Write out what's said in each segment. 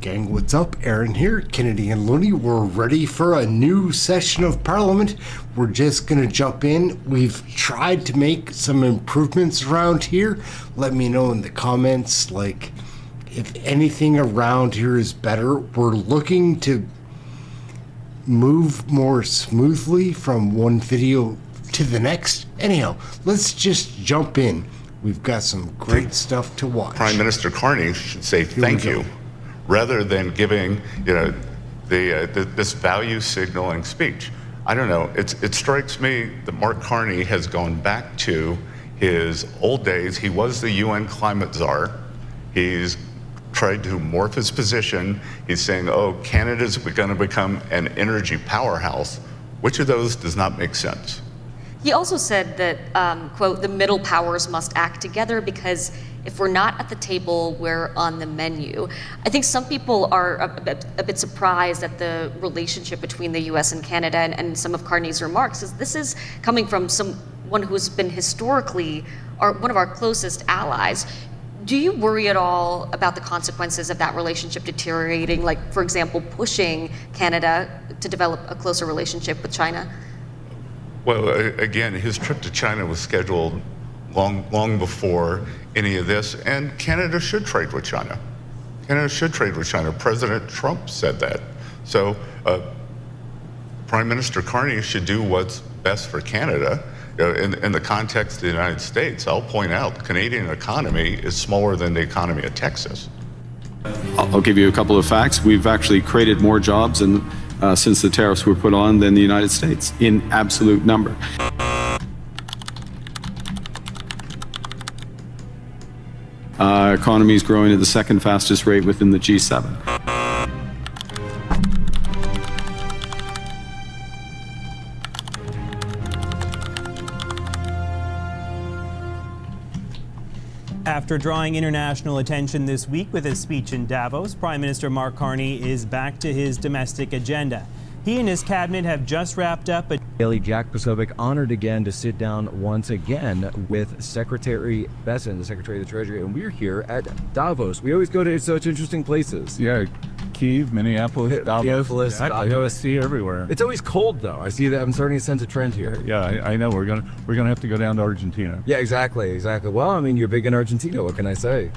Gang, what's up? Aaron here, Kennedy and Looney. We're ready for a new session of Parliament. We're just gonna jump in. We've tried to make some improvements around here. Let me know in the comments, like, if anything around here is better. We're looking to move more smoothly from one video to the next. Anyhow, let's just jump in. We've got some great stuff to watch. Prime Minister Carney should say thank you, rather than giving, this value signaling speech. I don't know. It strikes me that Mark Carney has gone back to his old days. He was the UN climate czar. He's tried to morph his position. He's saying, oh, Canada's going to become an energy powerhouse. Which of those does not make sense? He also said that, quote, the middle powers must act together because if we're not at the table, we're on the menu. I think some people are a bit surprised at the relationship between the US and Canada and some of Carney's remarks. This is coming from someone who's been historically one of our closest allies. Do you worry at all about the consequences of that relationship deteriorating, like, for example, pushing Canada to develop a closer relationship with China? Well, again, his trip to China was scheduled long before any of this, and Canada should trade with China. Canada should trade with China. President Trump said that. So Prime Minister Carney should do what's best for Canada. In the context of the United States, I'll point out the Canadian economy is smaller than the economy of Texas. I'll give you a couple of facts. We've actually created more jobs since the tariffs were put on than the United States in absolute number. Our economy is growing at the second fastest rate within the G7. After drawing international attention this week with his speech in Davos, Prime Minister Mark Carney is back to his domestic agenda. He and his cabinet have just wrapped up a Daily Jack Posobiec honored again to sit down once again with Secretary Besson, the Secretary of the Treasury, and we're here at Davos. We always go to such interesting places. Yeah, Kyiv, Minneapolis, Davos. I go to see everywhere. It's always cold though. I see that. I'm starting to sense a trend here. Yeah, I know. We're gonna have to go down to Argentina. Yeah, exactly. Well, I mean, you're big in Argentina. What can I say?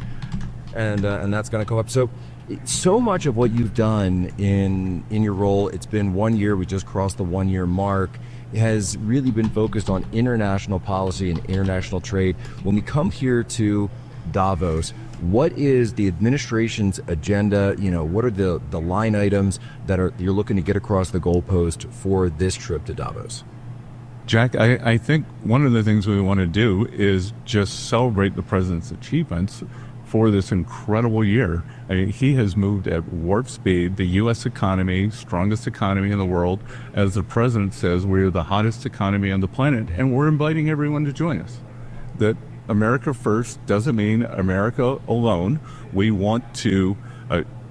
And that's going to go up. So much of what you've done in your role, it's been 1 year. We just crossed the 1 year mark. Has really been focused on international policy and international trade. When we come here to Davos, what is the administration's agenda? What are the line items that you're looking to get across the goalpost for this trip to Davos? Jack, I think one of the things we want to do is just celebrate the president's achievements for this incredible year. I mean, he has moved at warp speed, the U.S. economy, strongest economy in the world. As the president says, we're the hottest economy on the planet, and we're inviting everyone to join us. That America first doesn't mean America alone. We want to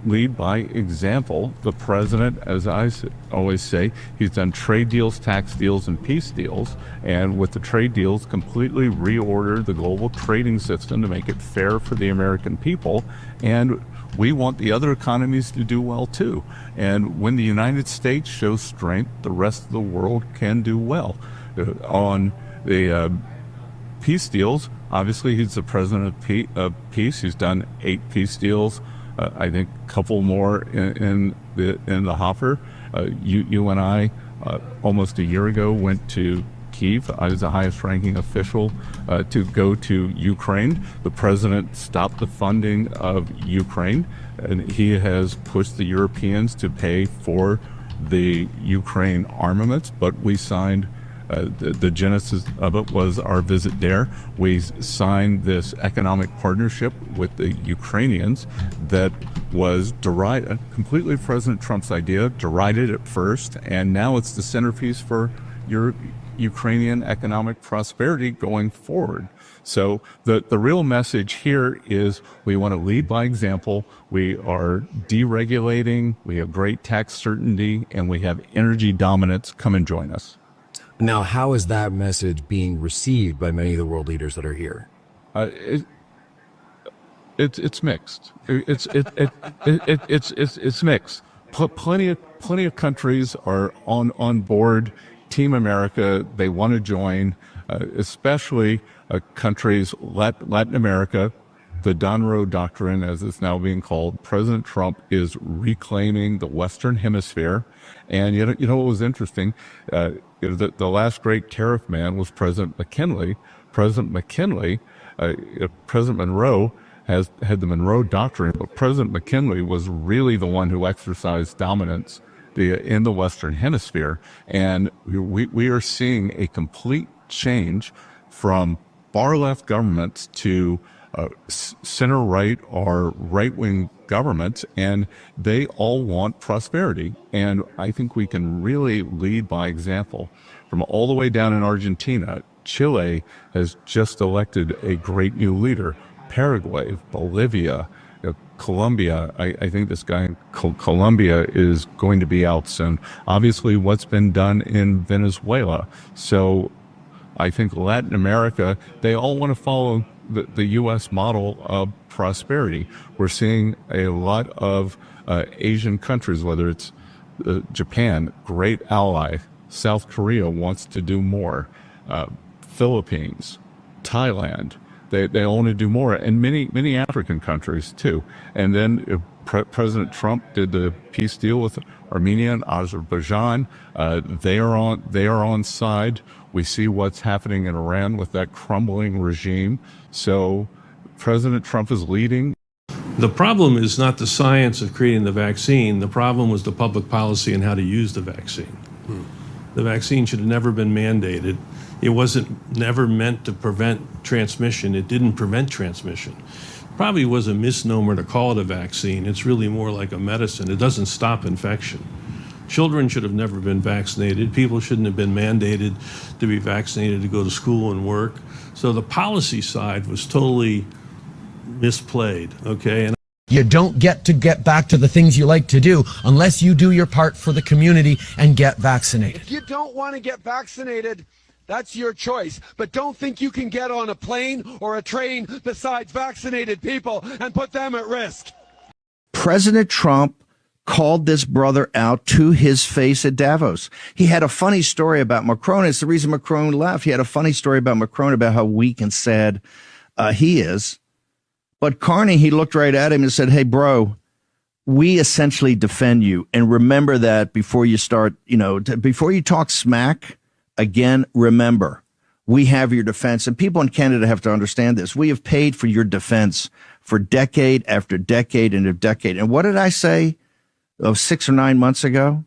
lead by example. The president, as I always say, he's done trade deals, tax deals, and peace deals. And with the trade deals, completely reordered the global trading system to make it fair for the American people. And we want the other economies to do well too. And when the United States shows strength, the rest of the world can do well. On the peace deals, obviously he's the president of peace. He's done 8 peace deals. I think a couple more in the hopper. You and I, almost a year ago, went to Kyiv. I was the highest ranking official to go to Ukraine. The president stopped the funding of Ukraine, and he has pushed the Europeans to pay for the Ukraine armaments, but we signed the genesis of it was our visit there. We signed this economic partnership with the Ukrainians that was derided, completely President Trump's idea, derided at first, and now it's the centerpiece for your Ukrainian economic prosperity going forward. So the real message here is we want to lead by example. We are deregulating, we have great tax certainty, and we have energy dominance. Come and join us. Now, how is that message being received by many of the world leaders that are here? It's mixed. It's mixed. Plenty of countries are on board Team America. They want to join, especially countries Latin America. The Donroe Doctrine, as it's now being called. President Trump is reclaiming the Western Hemisphere, and you know what was interesting? The last great tariff man was President McKinley. President Monroe had the Monroe Doctrine, but President McKinley was really the one who exercised dominance in the Western Hemisphere, and we are seeing a complete change from far-left governments to center-right or right-wing governments, and they all want prosperity. And I think we can really lead by example. From all the way down in Argentina, Chile has just elected a great new leader. Paraguay, Bolivia, Colombia. I think this guy in Colombia is going to be out soon. Obviously, what's been done in Venezuela. So I think Latin America, they all want to follow the U.S. model of prosperity. We're seeing a lot of Asian countries, whether it's Japan, great ally. South Korea wants to do more. Philippines, Thailand, they all want to do more, and many African countries too. And then President Trump did the peace deal with Armenia and Azerbaijan. They are on side. We see what's happening in Iran with that crumbling regime. So President Trump is leading. The problem is not the science of creating the vaccine. The problem was the public policy and how to use the vaccine. The vaccine should have never been mandated. It wasn't never meant to prevent transmission. It didn't prevent transmission. Probably was a misnomer to call it a vaccine. It's really more like a medicine. It doesn't stop infection. Children should have never been vaccinated. People shouldn't have been mandated to be vaccinated to go to school and work. So the policy side was totally misplayed, okay? And you don't get back to the things you like to do unless you do your part for the community and get vaccinated. If you don't want to get vaccinated, that's your choice. But don't think you can get on a plane or a train besides vaccinated people and put them at risk. President Trump called this brother out to his face at Davos. He had a funny story about Macron. It's the reason Macron left. He had a funny story about Macron, about how weak and sad he is. But Carney, he looked right at him and said, hey, bro, we essentially defend you. And remember that before you start, before you talk smack, again, remember, we have your defense. And people in Canada have to understand this. We have paid for your defense for decade after decade and a decade. And what did I say 6 or 9 months ago?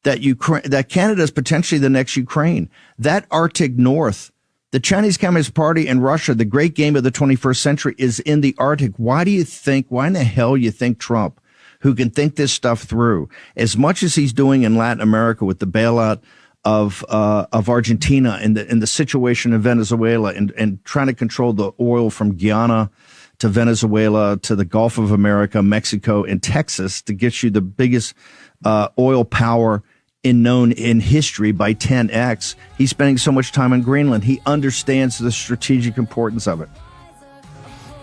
That Canada is potentially the next Ukraine. That Arctic North, the Chinese Communist Party and Russia, the great game of the 21st century is in the Arctic. Why in the hell you think Trump, who can think this stuff through, as much as he's doing in Latin America with the bailout of Argentina and the situation in Venezuela and trying to control the oil from Guyana to Venezuela to the Gulf of America, Mexico, and Texas to get you the biggest oil power known in history by 10x. He's spending so much time in Greenland. He understands the strategic importance of it.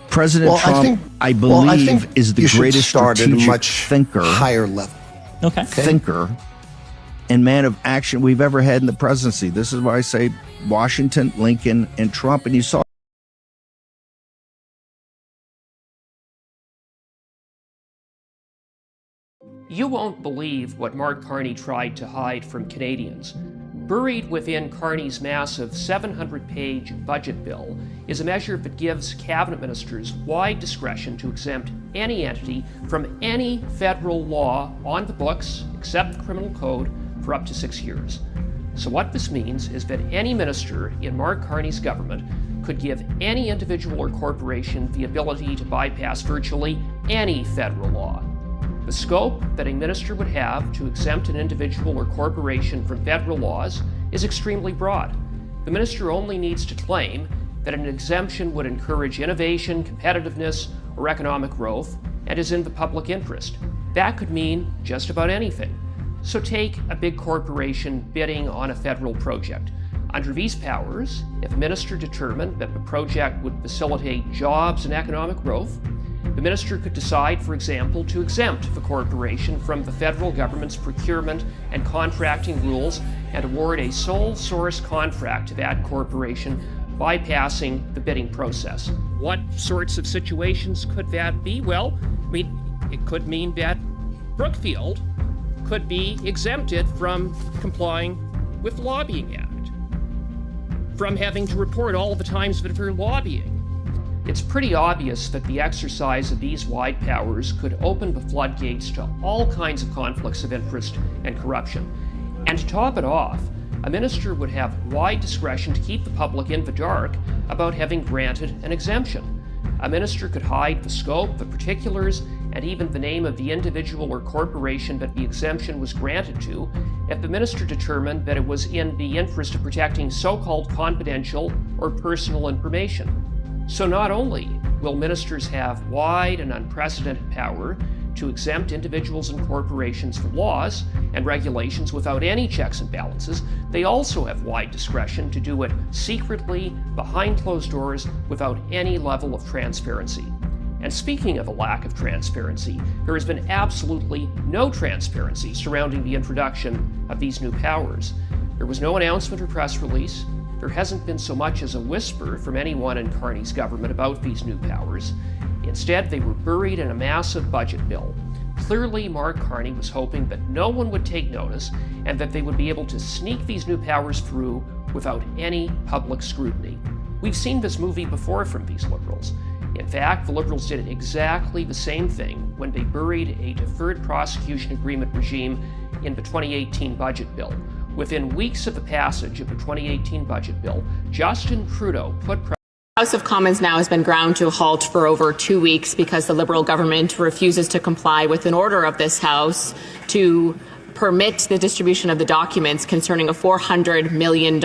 President Trump, I believe, is the greatest strategic thinker, higher level. Thinker and man of action we've ever had in the presidency. This is why I say Washington, Lincoln, and Trump. And you saw You won't believe what Mark Carney tried to hide from Canadians. Buried within Carney's massive 700-page budget bill is a measure that gives cabinet ministers wide discretion to exempt any entity from any federal law on the books, except the criminal code, for up to 6 years. So what this means is that any minister in Mark Carney's government could give any individual or corporation the ability to bypass virtually any federal law. The scope that a minister would have to exempt an individual or corporation from federal laws is extremely broad. The minister only needs to claim that an exemption would encourage innovation, competitiveness, or economic growth, and is in the public interest. That could mean just about anything. So take a big corporation bidding on a federal project. Under these powers, if a minister determined that the project would facilitate jobs and economic growth, The minister could decide, for example, to exempt the corporation from the federal government's procurement and contracting rules and award a sole source contract to that corporation, bypassing the bidding process. What sorts of situations could that be? Well, it could mean that Brookfield could be exempted from complying with the Lobbying Act, from having to report all of the times that they're lobbying. It's pretty obvious that the exercise of these wide powers could open the floodgates to all kinds of conflicts of interest and corruption. And to top it off, a minister would have wide discretion to keep the public in the dark about having granted an exemption. A minister could hide the scope, the particulars, and even the name of the individual or corporation that the exemption was granted to if the minister determined that it was in the interest of protecting so-called confidential or personal information. So not only will ministers have wide and unprecedented power to exempt individuals and corporations from laws and regulations without any checks and balances, they also have wide discretion to do it secretly, behind closed doors, without any level of transparency. And speaking of a lack of transparency, there has been absolutely no transparency surrounding the introduction of these new powers. There was no announcement or press release. There hasn't been so much as a whisper from anyone in Carney's government about these new powers. Instead, they were buried in a massive budget bill. Clearly, Mark Carney was hoping that no one would take notice and that they would be able to sneak these new powers through without any public scrutiny. We've seen this movie before from these Liberals. In fact, the Liberals did exactly the same thing when they buried a deferred prosecution agreement regime in the 2018 budget bill. Within weeks of the passage of the 2018 budget bill, Justin Trudeau put The House of Commons now has been ground to a halt for over 2 weeks because the Liberal government refuses to comply with an order of this House to permit the distribution of the documents concerning a $400 million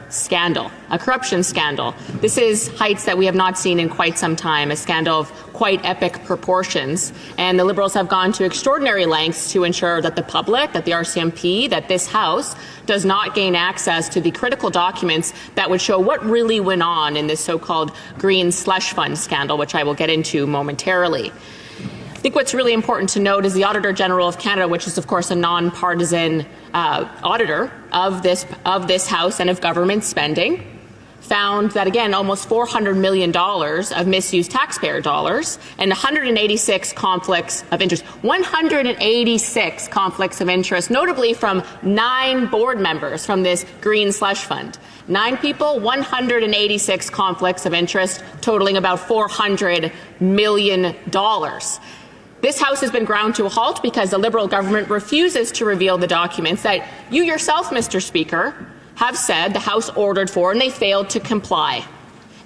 scandal, a corruption scandal. This is heights that we have not seen in quite some time, a scandal of quite epic proportions. And the Liberals have gone to extraordinary lengths to ensure that the public, that the RCMP, that this House does not gain access to the critical documents that would show what really went on in this so-called green slush fund scandal, which I will get into momentarily. I think what's really important to note is the Auditor General of Canada, which is of course a nonpartisan auditor of this House and of government spending, found that again almost $400 million of misused taxpayer dollars and 186 conflicts of interest. 186 conflicts of interest, notably from 9 board members from this green slush fund. 9 people, 186 conflicts of interest, totaling about $400 million. This House has been ground to a halt because the Liberal government refuses to reveal the documents that you yourself, Mr. Speaker, have said the House ordered for, and they failed to comply.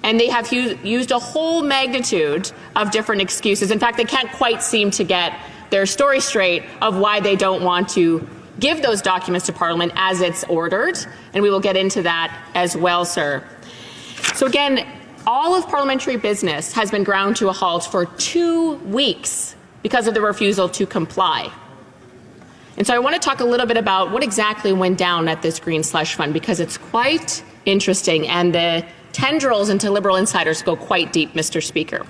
And they have used a whole magnitude of different excuses. In fact, they can't quite seem to get their story straight of why they don't want to give those documents to Parliament as it's ordered. And we will get into that as well, sir. So again, all of parliamentary business has been ground to a halt for 2 weeks because of the refusal to comply. And so I want to talk a little bit about what exactly went down at this green slush fund, because it's quite interesting and the tendrils into Liberal insiders go quite deep, Mr. Speaker.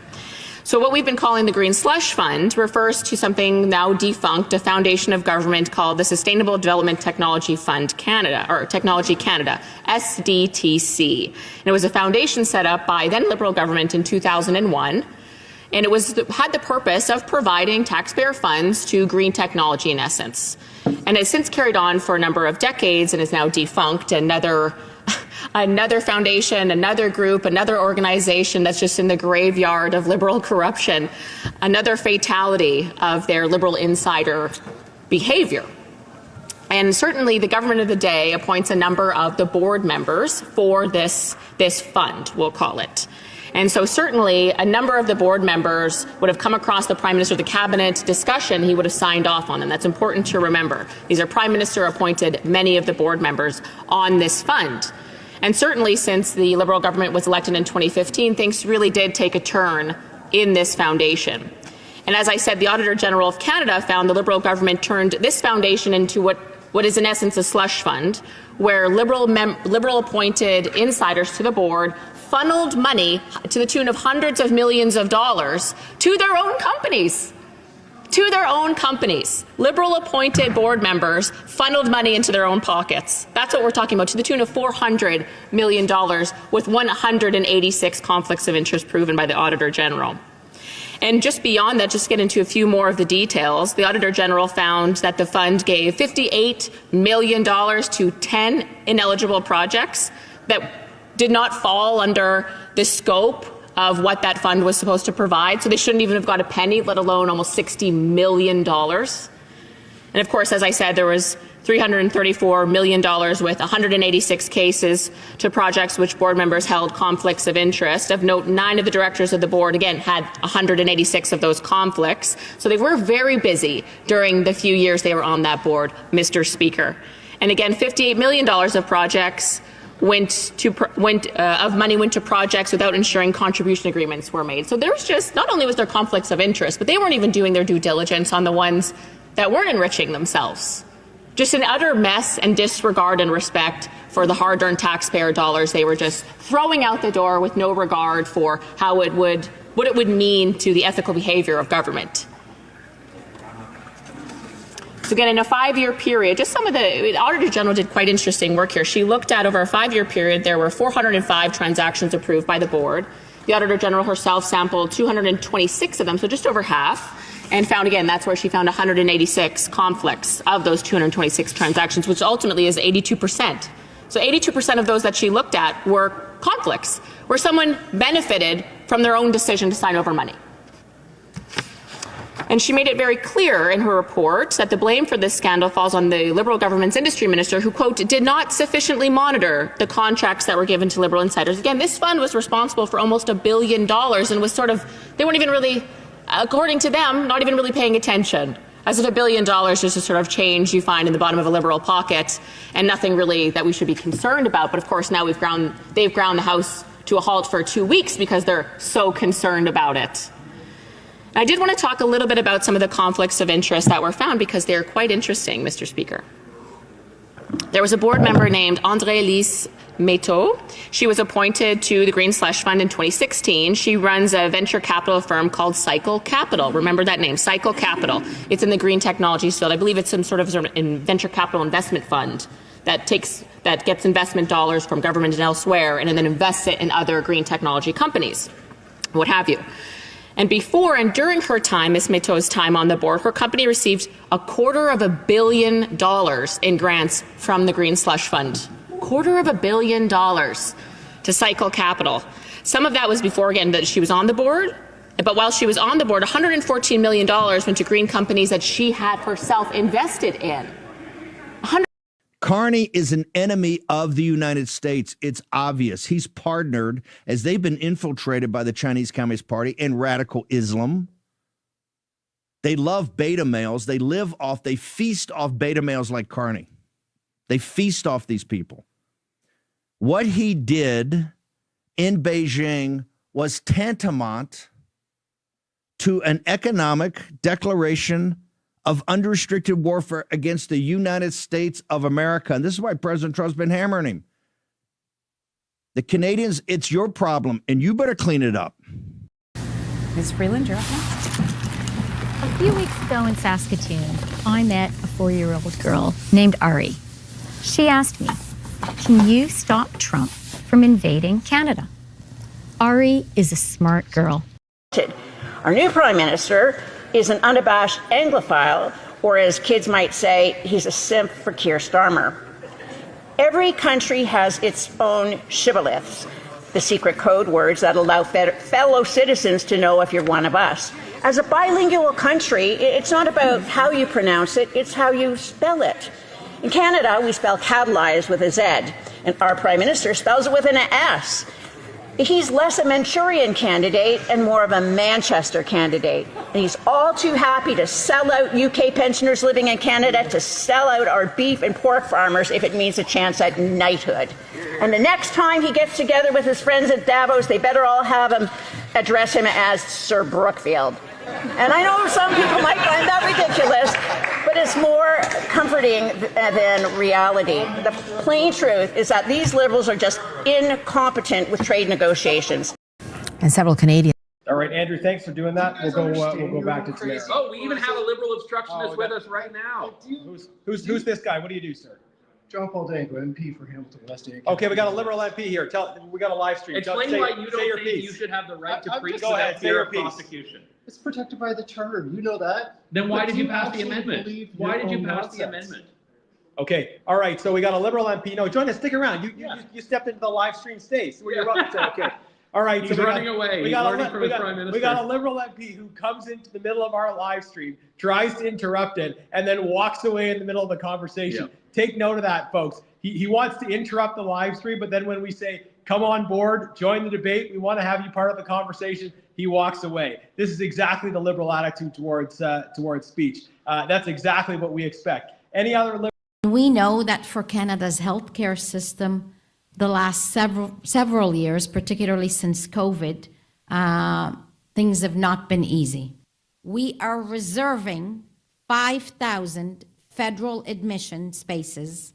So what we've been calling the Green Slush Fund refers to something now defunct, a foundation of government called the Sustainable Development Technology Fund Canada, or Technology Canada, SDTC. And it was a foundation set up by then Liberal government in 2001. And it had the purpose of providing taxpayer funds to green technology in essence. And it's since carried on for a number of decades and is now defunct. Another foundation, another group, another organization that's just in the graveyard of Liberal corruption, another fatality of their Liberal insider behavior. And certainly the government of the day appoints a number of the board members for this fund, we'll call it. And so certainly a number of the board members would have come across the Prime Minister, the Cabinet discussion, he would have signed off on them. That's important to remember. These are Prime Minister appointed, many of the board members on this fund. And certainly since the Liberal government was elected in 2015, things really did take a turn in this foundation. And as I said, the Auditor General of Canada found the Liberal government turned this foundation into what is in essence a slush fund, where Liberal appointed insiders to the board funneled money to the tune of hundreds of millions of dollars to their own companies. To their own companies. Liberal appointed board members funneled money into their own pockets. That's what we're talking about, to the tune of $400 million, with 186 conflicts of interest proven by the Auditor General. And just beyond that, just to get into a few more of the details, the Auditor General found that the fund gave $58 million to 10 ineligible projects that did not fall under the scope of what that fund was supposed to provide. So they shouldn't even have got a penny, let alone almost $60 million. And of course, as I said, there was $334 million with 186 cases to projects which board members held conflicts of interest. Of note, 9 of the directors of the board, again, had 186 of those conflicts. So they were very busy during the few years they were on that board, Mr. Speaker. And again, $58 million of projects went to projects without ensuring contribution agreements were made. So there was just, not only was there conflicts of interest, but they weren't even doing their due diligence on the ones that weren't enriching themselves. Just an utter mess and disregard and respect for the hard-earned taxpayer dollars they were just throwing out the door with no regard for what it would mean to the ethical behavior of government. So again, in a 5-year period, just some of the Auditor General did quite interesting work here. She looked at, over a 5-year period, there were 405 transactions approved by the board. The Auditor General herself sampled 226 of them, so just over half, and found, again, that's where she found 186 conflicts of those 226 transactions, which ultimately is 82%. So 82% of those that she looked at were conflicts, where someone benefited from their own decision to sign over money. And she made it very clear in her report that the blame for this scandal falls on the Liberal government's industry minister, who, quote, did not sufficiently monitor the contracts that were given to Liberal insiders. Again, this fund was responsible for almost $1 billion and was sort of, they weren't even really, according to them, not even really paying attention. As if $1 billion is a sort of change you find in the bottom of a Liberal pocket and nothing really that we should be concerned about. But of course, now they've ground the House to a halt for 2 weeks because they're so concerned about it. I did want to talk a little bit about some of the conflicts of interest that were found because they are quite interesting, Mr. Speaker. There was a board member named André-Lise Métaux. She was appointed to the Green Slush Fund in 2016. She runs a venture capital firm called Cycle Capital. Remember that name, Cycle Capital. It's in the green technologies field. I believe it's some sort of venture capital investment fund that gets investment dollars from government and elsewhere and then invests it in other green technology companies, what have you. And before and during her time, Ms. Métaux's time on the board, her company received $250 million in grants from the Green Slush Fund. $250 million to Cycle Capital. Some of that was before, again, that she was on the board. But while she was on the board, $114 million went to green companies that she had herself invested in. Carney is an enemy of the United States. It's obvious. He's partnered, as they've been infiltrated by the Chinese Communist Party and radical Islam. They love beta males. They feast off beta males like Carney. They feast off these people. What he did in Beijing was tantamount to an economic declaration of unrestricted warfare against the United States of America. And this is why President Trump's been hammering him. The Canadians, it's your problem, and you better clean it up. Ms. Freeland, you're up next. A few weeks ago in Saskatoon, I met a 4-year-old girl named Ari. She asked me, can you stop Trump from invading Canada? Ari is a smart girl. Our new Prime Minister is an unabashed Anglophile, or as kids might say, he's a simp for Keir Starmer. Every country has its own shibboleths, the secret code words that allow fellow citizens to know if you're one of us. As a bilingual country, it's not about how you pronounce it, it's how you spell it. In Canada, we spell catalyze with a Z, and our Prime Minister spells it with an S. He's less a Manchurian candidate and more of a Manchester candidate. And he's all too happy to sell out UK pensioners living in Canada, to sell out our beef and pork farmers if it means a chance at knighthood. And the next time he gets together with his friends at Davos, they better all have him address him as Sir Brookfield. And I know some people might find that ridiculous, but it's more comforting upsetting than reality. The plain truth is that these Liberals are just incompetent with trade negotiations. And several Canadians. All right, Andrew, thanks for doing that. We'll go back to Tamara. Oh, we even have a Liberal obstructionist with us right now. Who's this guy? What do you do, sir? John Paul Danko, MP for Hamilton West. Okay, we got a Liberal MP here. We got a live stream. Explain why you don't think you should have the right to preach without fear of prosecution. It's protected by the charter. You know that. Then why did you pass the amendment? Why did you pass the amendment? Okay, all right. So we got a Liberal MP. No, join us. Stick around. You stepped into the live stream stage. So you're welcome to. Okay. All right. He's running away. He's learning from his prime minister. We got a Liberal MP who comes into the middle of our live stream, tries to interrupt it, and then walks away in the middle of the conversation. Yeah. Take note of that, folks. He wants to interrupt the live stream, but then when we say, come on board, join the debate, we want to have you part of the conversation, he walks away. This is exactly the Liberal attitude towards speech. That's exactly what we expect. Any other Liberal? We know that for Canada's healthcare system, the last several years, particularly since COVID, things have not been easy. We are reserving 5,000 federal admission spaces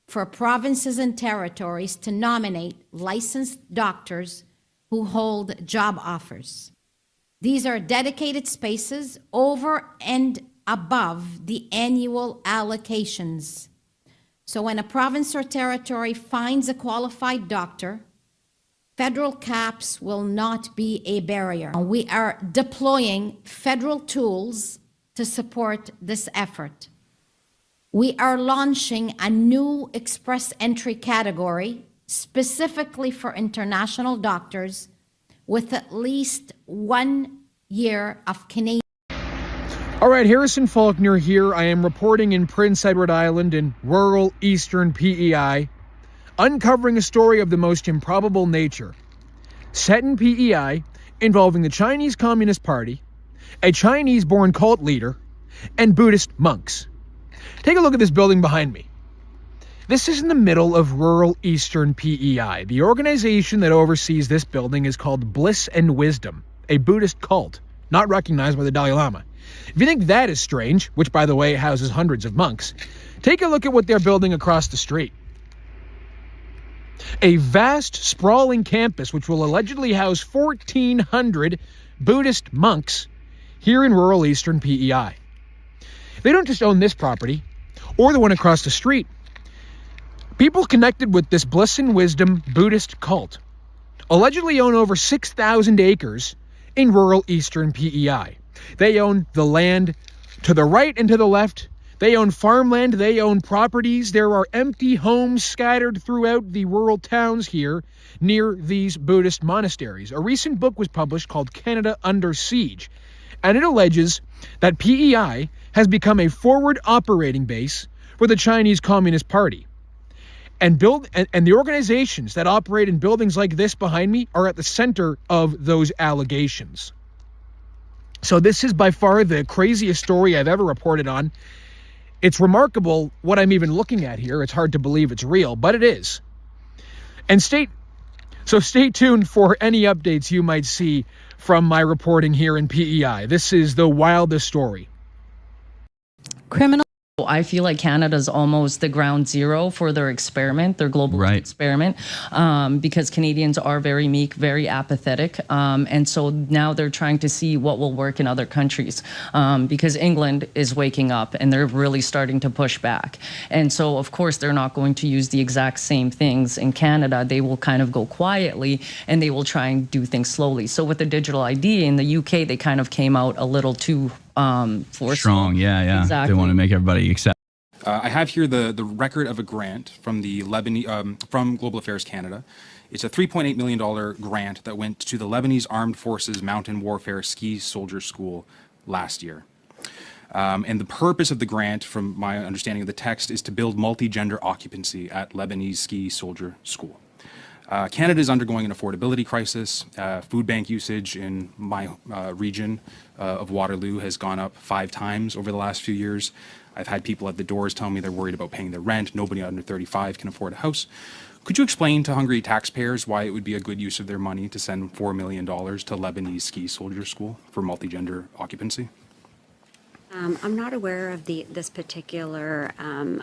for provinces and territories to nominate licensed doctors who hold job offers. These are dedicated spaces over and above the annual allocations. So when a province or territory finds a qualified doctor, federal caps will not be a barrier. We are deploying federal tools to support this effort. We are launching a new express entry category specifically for international doctors with at least 1 year of Canadian. All right, Harrison Faulkner here. I am reporting in Prince Edward Island in rural eastern PEI, uncovering a story of the most improbable nature. Set in PEI, involving the Chinese Communist Party, a Chinese-born cult leader, and Buddhist monks. Take a look at this building behind me. This is in the middle of rural eastern PEI. The organization that oversees this building is called Bliss and Wisdom, a Buddhist cult, not recognized by the Dalai Lama. If you think that is strange, which by the way houses hundreds of monks, take a look at what they're building across the street. A vast, sprawling campus which will allegedly house 1,400 Buddhist monks here in rural eastern PEI. They don't just own this property, or the one across the street. People connected with this Bliss and Wisdom Buddhist cult allegedly own over 6,000 acres in rural eastern PEI. They own the land to the right and to the left. They own farmland. They own properties. There are empty homes scattered throughout the rural towns here near these Buddhist monasteries. A recent book was published called Canada Under Siege, and it alleges that PEI has become a forward operating base for the Chinese Communist Party. And the organizations that operate in buildings like this behind me are at the center of those allegations. So this is by far the craziest story I've ever reported on. It's remarkable what I'm even looking at here. It's hard to believe it's real, but it is. And stay tuned for any updates you might see from my reporting here in PEI. This is the wildest story. I feel like Canada's almost the ground zero for their experiment, their global experiment, because Canadians are very meek, very apathetic. And so now they're trying to see what will work in other countries, because England is waking up and they're really starting to push back. And so, of course, they're not going to use the exact same things in Canada. They will kind of go quietly and they will try and do things slowly. So with the digital ID in the UK, they kind of came out a little too strong. Yeah. Exactly. They want to make everybody accept. I have here the record of a grant from the Lebanese from Global Affairs Canada. It's a $3.8 million grant that went to the Lebanese Armed Forces Mountain Warfare Ski Soldier School last year. And the purpose of the grant, from my understanding of the text, is to build multi-gender occupancy at Lebanese Ski Soldier School. Canada is undergoing an affordability crisis. Food bank usage in my region of Waterloo has gone up 5 times over the last few years. I've had people at the doors tell me they're worried about paying their rent. Nobody under 35 can afford a house. Could you explain to hungry taxpayers why it would be a good use of their money to send $4 million to Lebanese Ski Soldier School for multi-gender occupancy? I'm not aware of this particular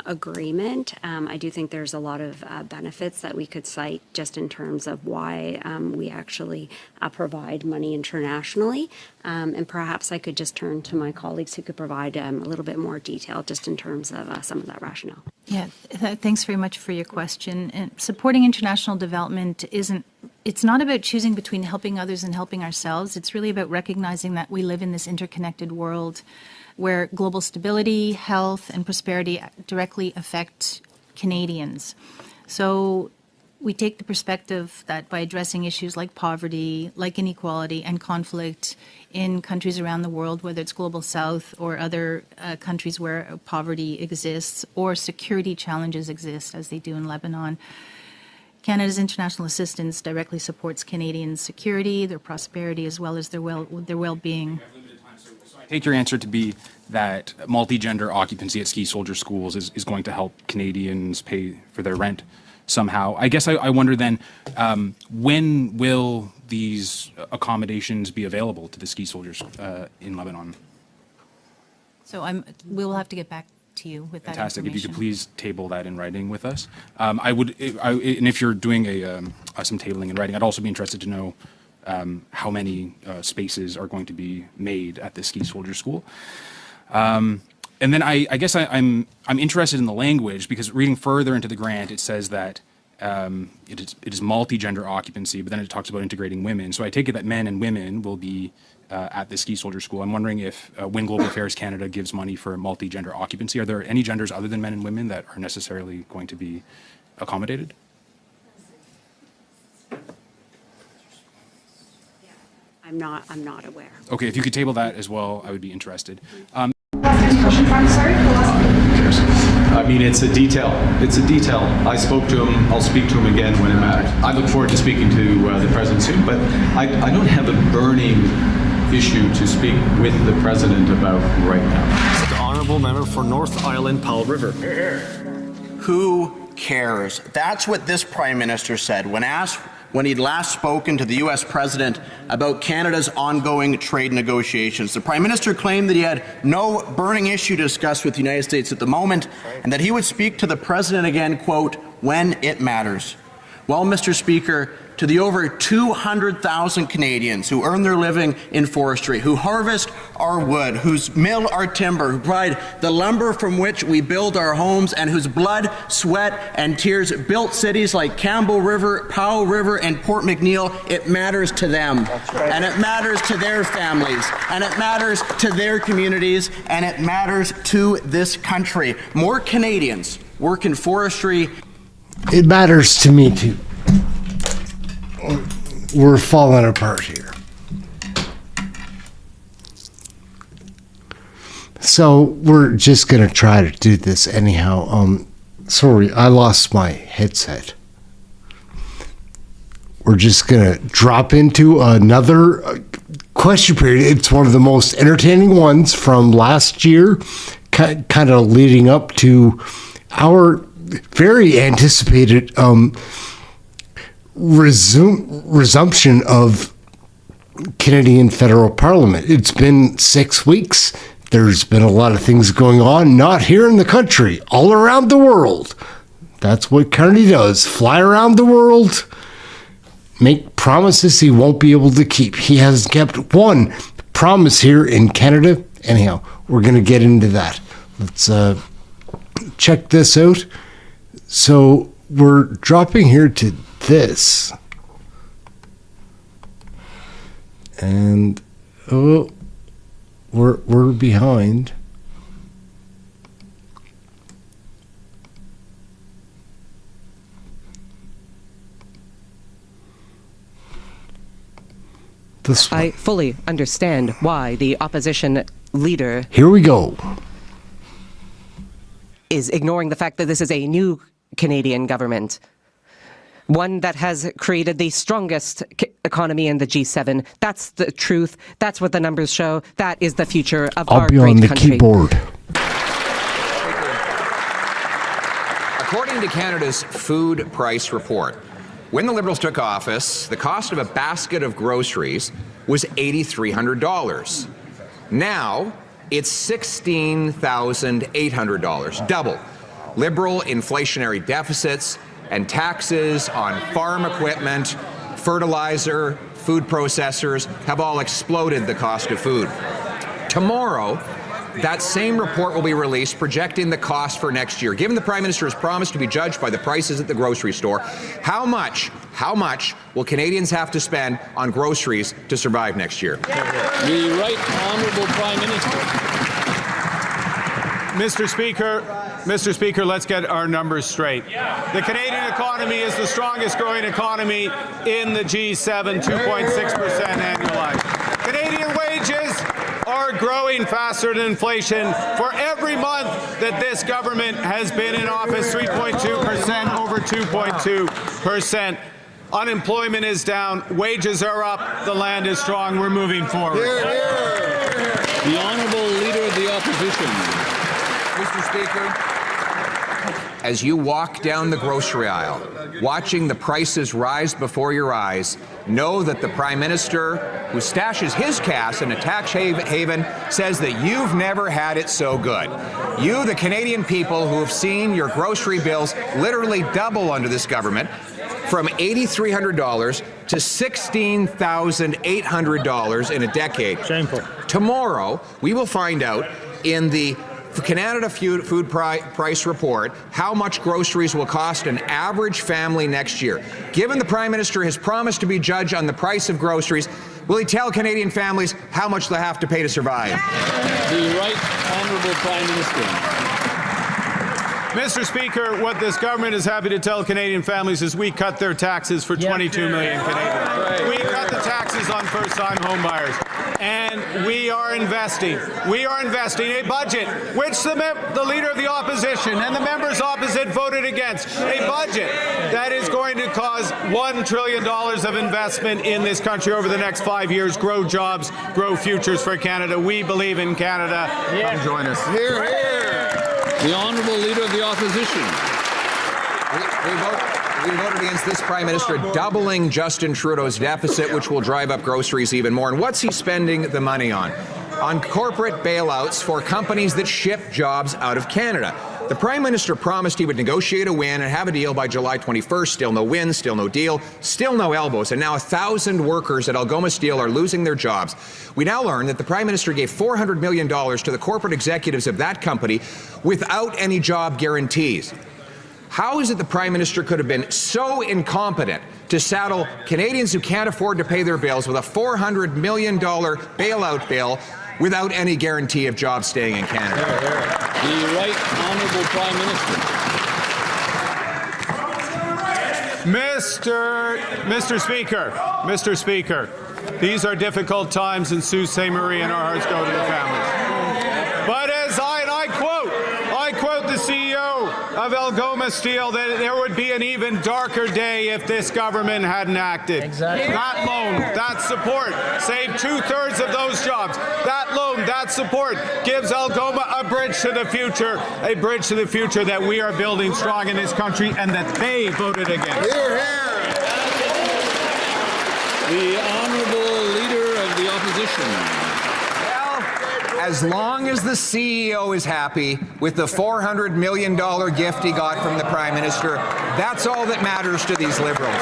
agreement. I do think there's a lot of benefits that we could cite just in terms of why we actually provide money internationally. And perhaps I could just turn to my colleagues who could provide a little bit more detail just in terms of some of that rationale. Yeah, thanks very much for your question. And supporting international development it's not about choosing between helping others and helping ourselves. It's really about recognizing that we live in this interconnected world where global stability, health, and prosperity directly affect Canadians. So we take the perspective that by addressing issues like poverty, like inequality, and conflict in countries around the world, whether it's Global South or other countries where poverty exists or security challenges exist, as they do in Lebanon, Canada's international assistance directly supports Canadians' security, their prosperity, as well as their well-being. I take your answer to be that multi-gender occupancy at ski soldier schools is going to help Canadians pay for their rent somehow. I guess I wonder then, when will these accommodations be available to the ski soldiers in Lebanon? So we'll have to get back to you with that Fantastic. If you could information. please table that in writing with us. And if you're doing some tabling in writing, I'd also be interested to know how many spaces are going to be made at the ski soldier school. And then I guess I'm interested in the language, because reading further into the grant, it says that it is multi-gender occupancy, but then it talks about integrating women. So I take it that men and women will be at the ski soldier school. I'm wondering if when Global Affairs Canada gives money for multi-gender occupancy, are there any genders other than men and women that are necessarily going to be accommodated? I'm not aware. Okay, if you could table that as well, I would be interested. I mean, it's a detail. It's a detail. I spoke to him. I'll speak to him again when it matters. I look forward to speaking to the president soon, but I don't have a burning issue to speak with the president about right now. The honourable member for North Island, Powell River. Who cares? That's what this Prime Minister said when he'd last spoken to the U.S. President about Canada's ongoing trade negotiations. The Prime Minister claimed that he had no burning issue to discuss with the United States at the moment, and that he would speak to the President again, quote, when it matters. Well, Mr. Speaker, to the over 200,000 Canadians who earn their living in forestry, who harvest our wood, whose mill our timber, who provide the lumber from which we build our homes, and whose blood, sweat, and tears built cities like Campbell River, Powell River, and Port McNeill, it matters to them. Right. And it matters to their families, and it matters to their communities, and it matters to this country. More Canadians work in forestry. It matters to me too. We're falling apart here. So we're just gonna try to do this anyhow. Sorry, I lost my headset. We're just gonna drop into another question period. It's one of the most entertaining ones from last year, kind of leading up to our very anticipated resumption of Canadian federal parliament. It's been 6 weeks. There's been a lot of things going on, not here in the country, all around the world. That's what Carney does, fly around the world, make promises he won't be able to keep. He has kept one promise here in Canada. Anyhow, we're going to get into that. Let's check this out. So we're dropping here to this, and we're behind. This one. I fully understand why the opposition leader Here we go. is ignoring the fact that this is a new Canadian government. One that has created the strongest economy in the G7. That's the truth. That's what the numbers show. That is the future of our great country. I'll be on the keyboard. According to Canada's food price report, when the Liberals took office, the cost of a basket of groceries was $8,300. Now, it's $16,800, double. Liberal inflationary deficits and taxes on farm equipment, fertilizer, food processors have all exploded the cost of food. Tomorrow, that same report will be released projecting the cost for next year. Given the Prime Minister has promised to be judged by the prices at the grocery store, how much will Canadians have to spend on groceries to survive next year? The Right Honourable Prime Minister. Mr. Speaker, let's get our numbers straight. The Canadian economy is the strongest growing economy in the G7, 2.6% annualized. Canadian wages are growing faster than inflation for every month that this government has been in office, 3.2%, over 2.2%. Unemployment is down, wages are up, the land is strong, we're moving forward. The Honourable Leader of the Opposition. Mr. Speaker, as you walk down the grocery aisle, watching the prices rise before your eyes, know that the Prime Minister, who stashes his cash in a tax haven, says that you've never had it so good. You, the Canadian people who have seen your grocery bills literally double under this government, from $8,300 to $16,800 in a decade. Shameful. Tomorrow, we will find out in the Canada Food Price Report how much groceries will cost an average family next year. Given the Prime Minister has promised to be judged on the price of groceries, will he tell Canadian families how much they'll have to pay to survive? The Right Honourable Prime Minister. Mr. Speaker, what this government is happy to tell Canadian families is we cut their taxes for 22 million Canadians. We cut the taxes on first-time homebuyers. And we are investing. We are investing a budget, which the Leader of the Opposition and the members opposite voted against, a budget that is going to cause $1 trillion of investment in this country over the next 5 years, grow jobs, grow futures for Canada. We believe in Canada. Come join us. Hear, hear. The Honourable Leader of the Opposition. We voted against this Prime Minister doubling Justin Trudeau's deficit, which will drive up groceries even more. And what's he spending the money on? On corporate bailouts for companies that ship jobs out of Canada. The Prime Minister promised he would negotiate a win and have a deal by July 21st. Still no win, still no deal, still no elbows. And now 1,000 workers at Algoma Steel are losing their jobs. We now learn that the Prime Minister gave $400 million to the corporate executives of that company without any job guarantees. How is it the Prime Minister could have been so incompetent to saddle Canadians who can't afford to pay their bills with a $400 million bailout bill without any guarantee of jobs staying in Canada? The Right Honourable Prime Minister. Mr. Speaker, these are difficult times in Sault Ste. Marie, and our hearts go to the families. But as I quote the CEO of Algoma Steel, that there would be an even darker day if this government hadn't acted. Exactly. That loan, that support, saved 2/3 of those jobs. That loan, that support gives Algoma a bridge to the future that we are building strong in this country and that they voted against. Hear, hear. The Honourable Leader of the Opposition. As long as the CEO is happy with the $400 million gift he got from the Prime Minister, that's all that matters to these Liberals.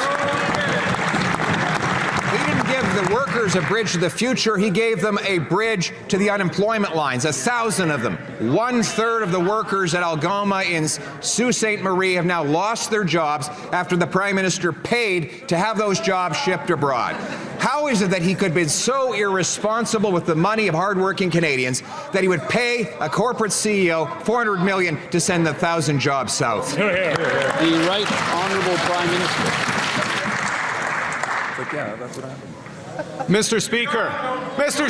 He didn't give the workers a bridge to the future, he gave them a bridge to the unemployment lines, 1,000 of them. 1/3 of the workers at Algoma in Sault Ste. Marie have now lost their jobs after the Prime Minister paid to have those jobs shipped abroad. How is it that he could have been so irresponsible with the money of hardworking Canadians that he would pay a corporate CEO $400 million to send 1,000 jobs south? The Right Honourable Prime Minister. Mr.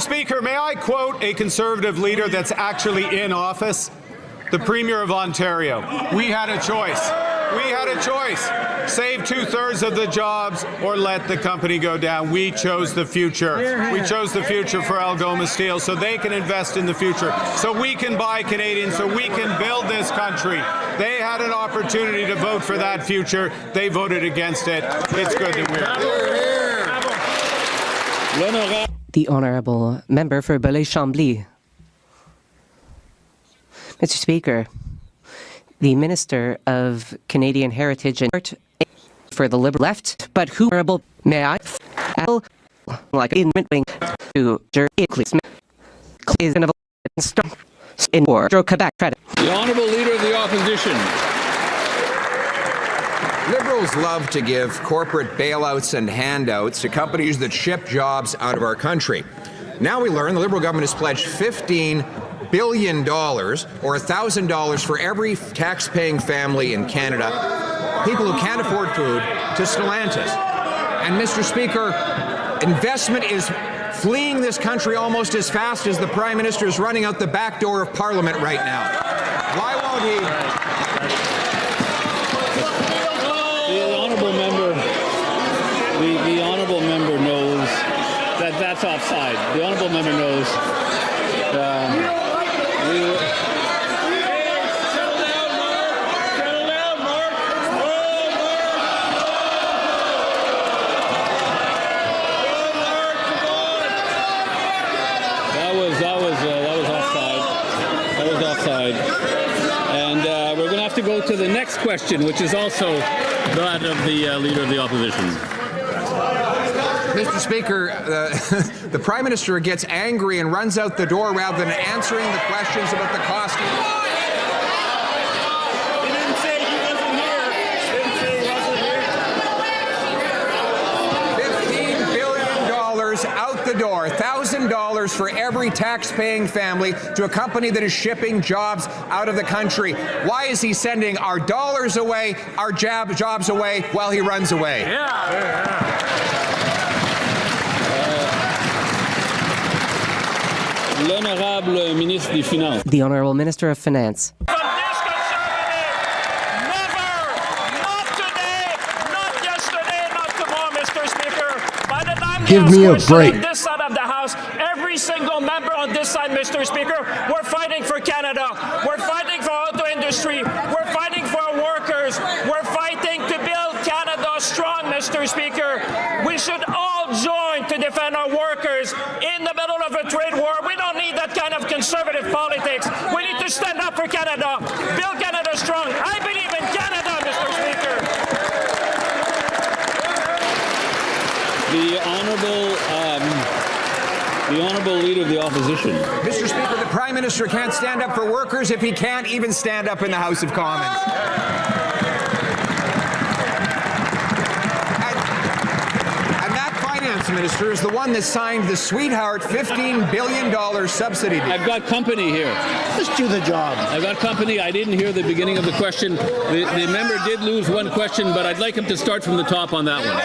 Speaker, may I quote a Conservative leader that's actually in office? The Premier of Ontario. We had a choice. Save 2/3 of the jobs or let the company go down. We chose the future. We chose the future for Algoma Steel so they can invest in the future, so we can buy Canadian, so we can build this country. They had an opportunity to vote for that future. They voted against it. It's good that we're here. The Honourable Member for Belleuil-Chambly. Mr. Speaker, the Minister of Canadian Heritage and Art for the Liberal Left, but who may I like in to is in war Quebec credit. The Honourable Leader of the Opposition. Liberals love to give corporate bailouts and handouts to companies that ship jobs out of our country. Now we learn the Liberal government has pledged $15 billion, or $1,000 for every tax-paying family in Canada, people who can't afford food, to Stellantis. And Mr. Speaker, investment is fleeing this country almost as fast as the Prime Minister is running out the back door of Parliament right now. Why won't he? The honourable member, the honourable member knows that that's offside. The honourable member knows. And we're going to have to go to the next question, which is also that of the Leader of the Opposition. Mr. Speaker, the Prime Minister gets angry and runs out the door rather than answering the questions about the cost. He didn't say he wasn't here. He didn't say he wasn't here. $15 billion out the door, $1,000 for every tax-paying family to a company that is shipping jobs out of the country. Why is he sending our dollars away, our jobs away, while he runs away? L'honorable ministre des Finances. The Honourable Minister of Finance. Give me a break. This side of the House, every single member on this side, Mr. Speaker, we're fighting for Canada. We're fighting for auto industry. We're fighting for our workers. We're fighting to build Canada strong, Mr. Speaker. We should all join to defend our workers in the middle of a trade war. We don't need that kind of conservative politics. We need to stand up for Canada, build Canada strong. I believe in Canada, Mr. Speaker. The Honourable Leader of the Opposition. Mr. Speaker, the Prime Minister can't stand up for workers if he can't even stand up in the House of Commons. And that Finance Minister is the one that signed the sweetheart $15 billion subsidy deal. I've got company here. Just do the job. I've got company. I didn't hear the beginning of the question. The member did lose one question, but I'd like him to start from the top on that one.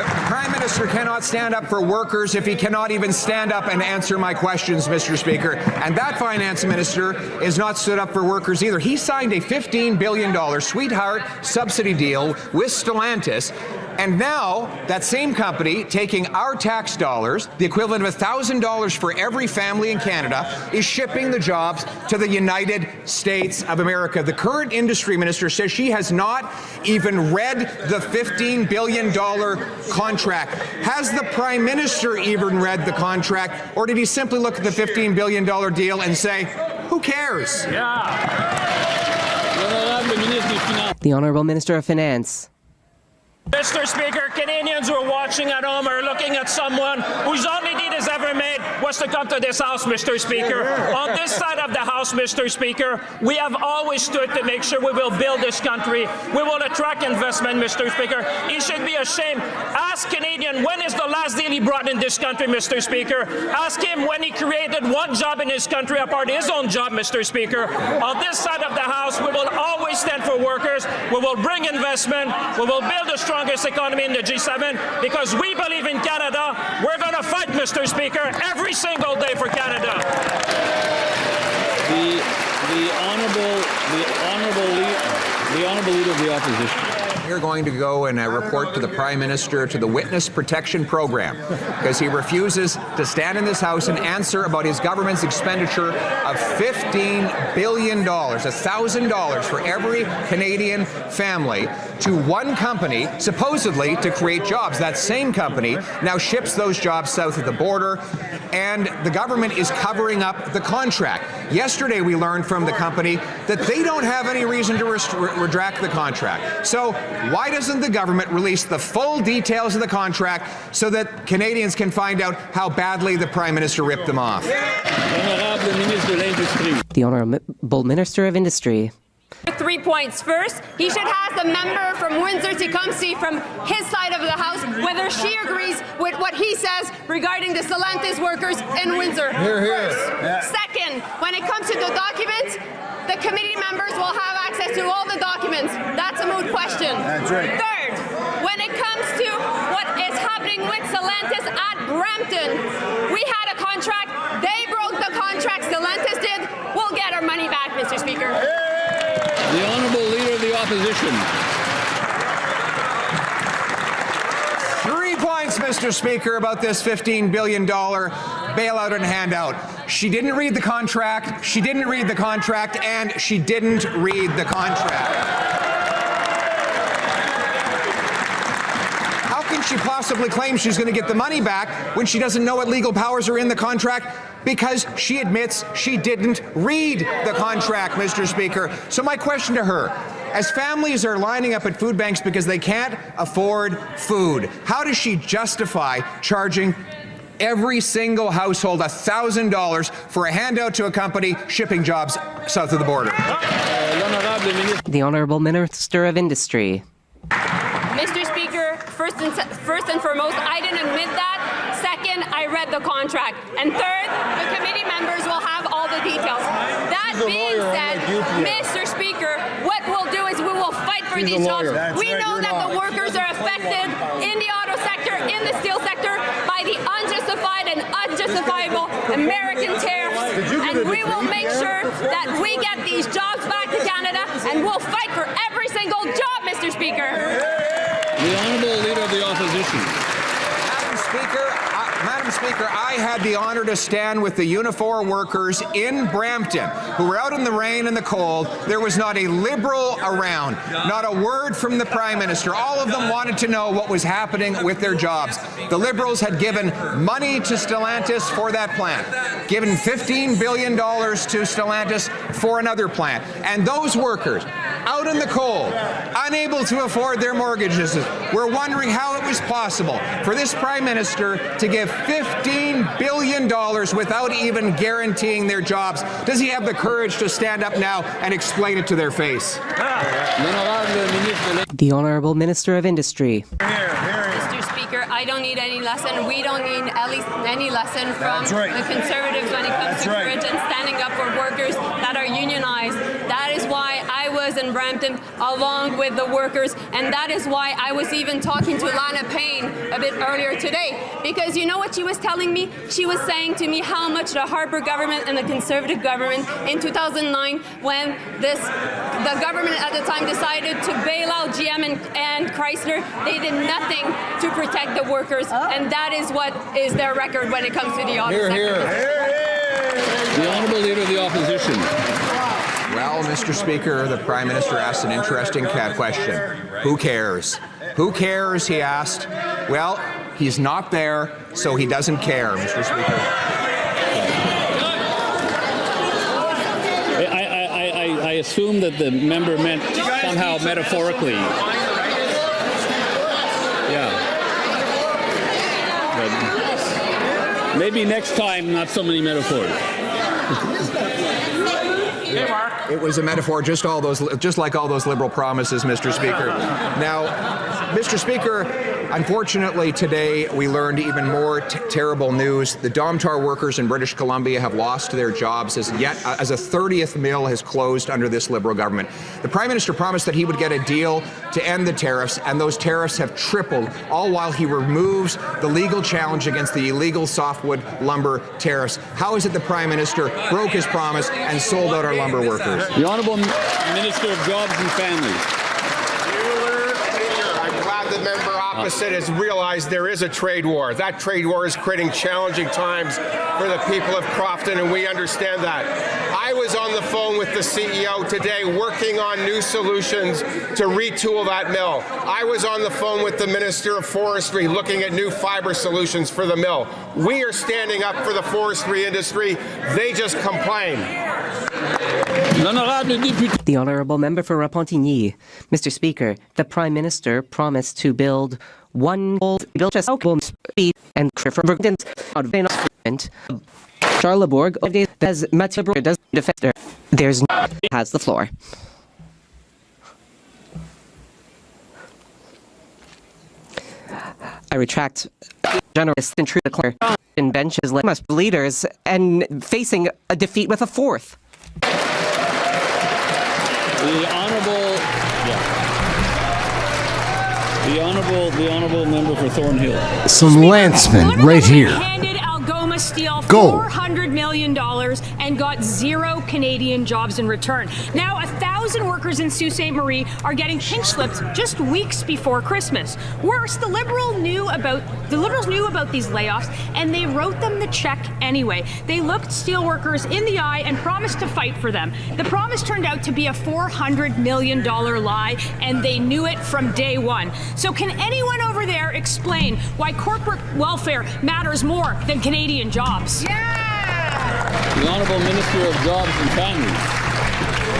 The Minister cannot stand up for workers if he cannot even stand up and answer my questions, Mr. Speaker. And that Finance Minister is not stood up for workers either. He signed a $15 billion sweetheart subsidy deal with Stellantis. And now that same company, taking our tax dollars, the equivalent of $1,000 for every family in Canada, is shipping the jobs to the United States of America. The current industry minister says she has not even read the $15 billion contract. Has the Prime Minister even read the contract, or did he simply look at the $15 billion deal and say, who cares? The Honourable Minister of Finance. Mr. Speaker, Canadians who are watching at home are looking at someone whose only deed is ever made was to come to this House, Mr. Speaker. On this side of the House, Mr. Speaker, we have always stood to make sure we will build this country. We will attract investment, Mr. Speaker. He should be ashamed. Ask Canadian, when is the last deal he brought in this country, Mr. Speaker? Ask him when he created one job in his country apart his own job, Mr. Speaker. On this side of the House, we will always stand for workers. We will bring investment. We will build a strongest economy in the G7 because we believe in Canada. We're going to fight, Mr. Speaker, every single day for Canada. The honourable Leader of the Opposition. You're going to go and report to the Prime Minister to the Witness Protection Program because he refuses to stand in this House and answer about his government's expenditure of $15 billion, $1,000 for every Canadian family to one company, supposedly to create jobs. That same company now ships those jobs south of the border, and the government is covering up the contract. Yesterday, we learned from the company that they don't have any reason to retract the contract. So why doesn't the government release the full details of the contract so that Canadians can find out how badly the Prime Minister ripped them off? The Honourable Minister of Industry. 3 points. First, he should ask the member from Windsor-Tecumseh from his side of the House whether she agrees with what he says regarding the Stellantis workers in Windsor. First. Yeah. Second, when it comes to the documents, the committee members will have access to all the documents. That's a moot question. That's right. Third, when it comes to what is happening with Stellantis at Brampton, we had a contract. They broke the contract. Stellantis did. We'll get our money back, Mr. Speaker. The Honourable Leader of the Opposition. 3 points, Mr. Speaker, about this $15 billion bailout and handout. She didn't read the contract, she didn't read the contract, and she didn't read the contract. How can she possibly claim she's going to get the money back when she doesn't know what legal powers are in the contract? Because she admits she didn't read the contract, Mr. Speaker. So my question to her, as families are lining up at food banks because they can't afford food, how does she justify charging every single household $1,000 for a handout to a company shipping jobs south of the border? The Honourable Minister of Industry. Mr. Speaker, first and foremost, I didn't admit that. Second, I read the contract. And third, the committee members will have all the details. That being said, Mr. Speaker, what we'll do is we will fight for these jobs. We know that the workers are affected in the auto sector, in the steel sector, by the unjustified and unjustifiable American tariffs. And we will make sure that we get these jobs back to Canada, and we'll fight for every single job, Mr. Speaker. The Honourable Leader of the Opposition. Madam Speaker, I had the honour to stand with the Unifor workers in Brampton who were out in the rain and the cold. There was not a Liberal around, not a word from the Prime Minister. All of them wanted to know what was happening with their jobs. The Liberals had given money to Stellantis for that plant, given $15 billion to Stellantis for another plant. And those workers, out in the cold, unable to afford their mortgages, were wondering how it was possible for this Prime Minister to give $15 billion without even guaranteeing their jobs. Does he have the courage to stand up now and explain it to their face? The Honourable Minister of Industry. Mr. Speaker, I don't need any lesson. We don't need at least any lesson from the Conservatives when it comes to courage and standing up for workers that are unionized. That is why I was in Brampton along with the workers, and that is why I was even talking to Lana Payne a bit earlier today. Because you know what she was telling me? She was saying to me how much the Harper government and the Conservative government in 2009, when the government at the time decided to bail out GM and Chrysler, they did nothing to protect the workers, and that is what is their record when it comes to the auto sector. The Honourable Leader of the Opposition. Well, Mr. Speaker, the Prime Minister asked an interesting question. Who cares? Who cares, he asked. Well, he's not there, so he doesn't care, Mr. Speaker. I assume that the member meant somehow metaphorically. Yeah. But maybe next time, not so many metaphors. It was a metaphor, just like all those Liberal promises, Mr. Speaker. Now, Mr. Speaker, unfortunately today we learned even more terrible news. The Domtar workers in British Columbia have lost their jobs as a 30th mill has closed under this Liberal government. The Prime Minister promised that he would get a deal to end the tariffs, and those tariffs have tripled, all while he removes the legal challenge against the illegal softwood lumber tariffs. How is it the Prime Minister broke his promise and sold out our lumber workers? The Honourable Minister of Jobs and Families. the member opposite has realized there is a trade war. That trade war is creating challenging times for the people of Crofton, and we understand that. I was on the phone with the CEO today working on new solutions to retool that mill. I was on the phone with the Minister of Forestry looking at new fiber solutions for the mill. We are standing up for the forestry industry. They just complain. The Honourable Member for Repentigny. Mr. Speaker, the Prime Minister promised to build one speed and Charlebourg as Mathieu does defender. There's has the floor. I retract generous and true declare in benches like leaders and facing a defeat with a fourth. The honourable member for Thornhill. Some lancemen right here. Steel Go. $400 million and got 0 Canadian jobs in return. Now, 1,000 workers in Sault Ste. Marie are getting pinch slips just weeks before Christmas. Worse, the Liberals knew about these layoffs and they wrote them the check anyway. They looked steelworkers in the eye and promised to fight for them. The promise turned out to be a $400 million lie, and they knew it from day one. So can anyone over there explain why corporate welfare matters more than Canadian jobs? The Honourable Minister of Jobs and Families.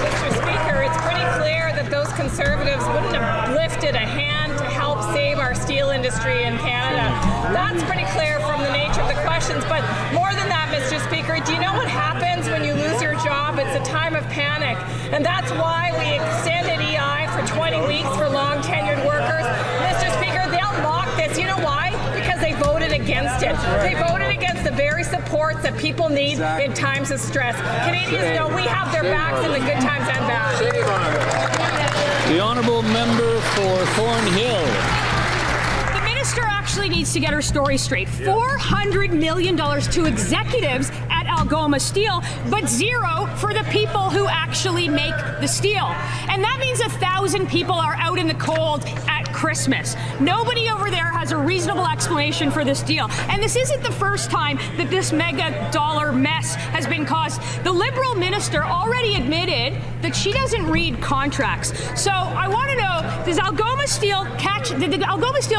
Mr. Speaker, it's pretty clear that those Conservatives wouldn't have lifted a hand to help save our steel industry in Canada. That's pretty clear from the nature of the questions. But more than that, Mr. Speaker, do you know what happens when you lose your job? It's a time of panic. And that's why we extended EI for 20 weeks for long-tenured workers. Mr. Speaker, they'll mock this. You know why? Because they voted against it. They voted against the very supports that people need in times of stress. Canadians know we have their backs in the good times and bad. The honourable member for Thornhill. The minister actually needs to get her story straight. $400 million to executives at Algoma Steel, but 0 for the people who actually make the steel. And that means 1,000 people are out in the cold at Christmas. Nobody over there has a reasonable explanation for this deal. And this isn't the first time that this mega dollar mess has been caused. The Liberal minister already admitted that she doesn't read contracts. So I want to know, did the Algoma Steel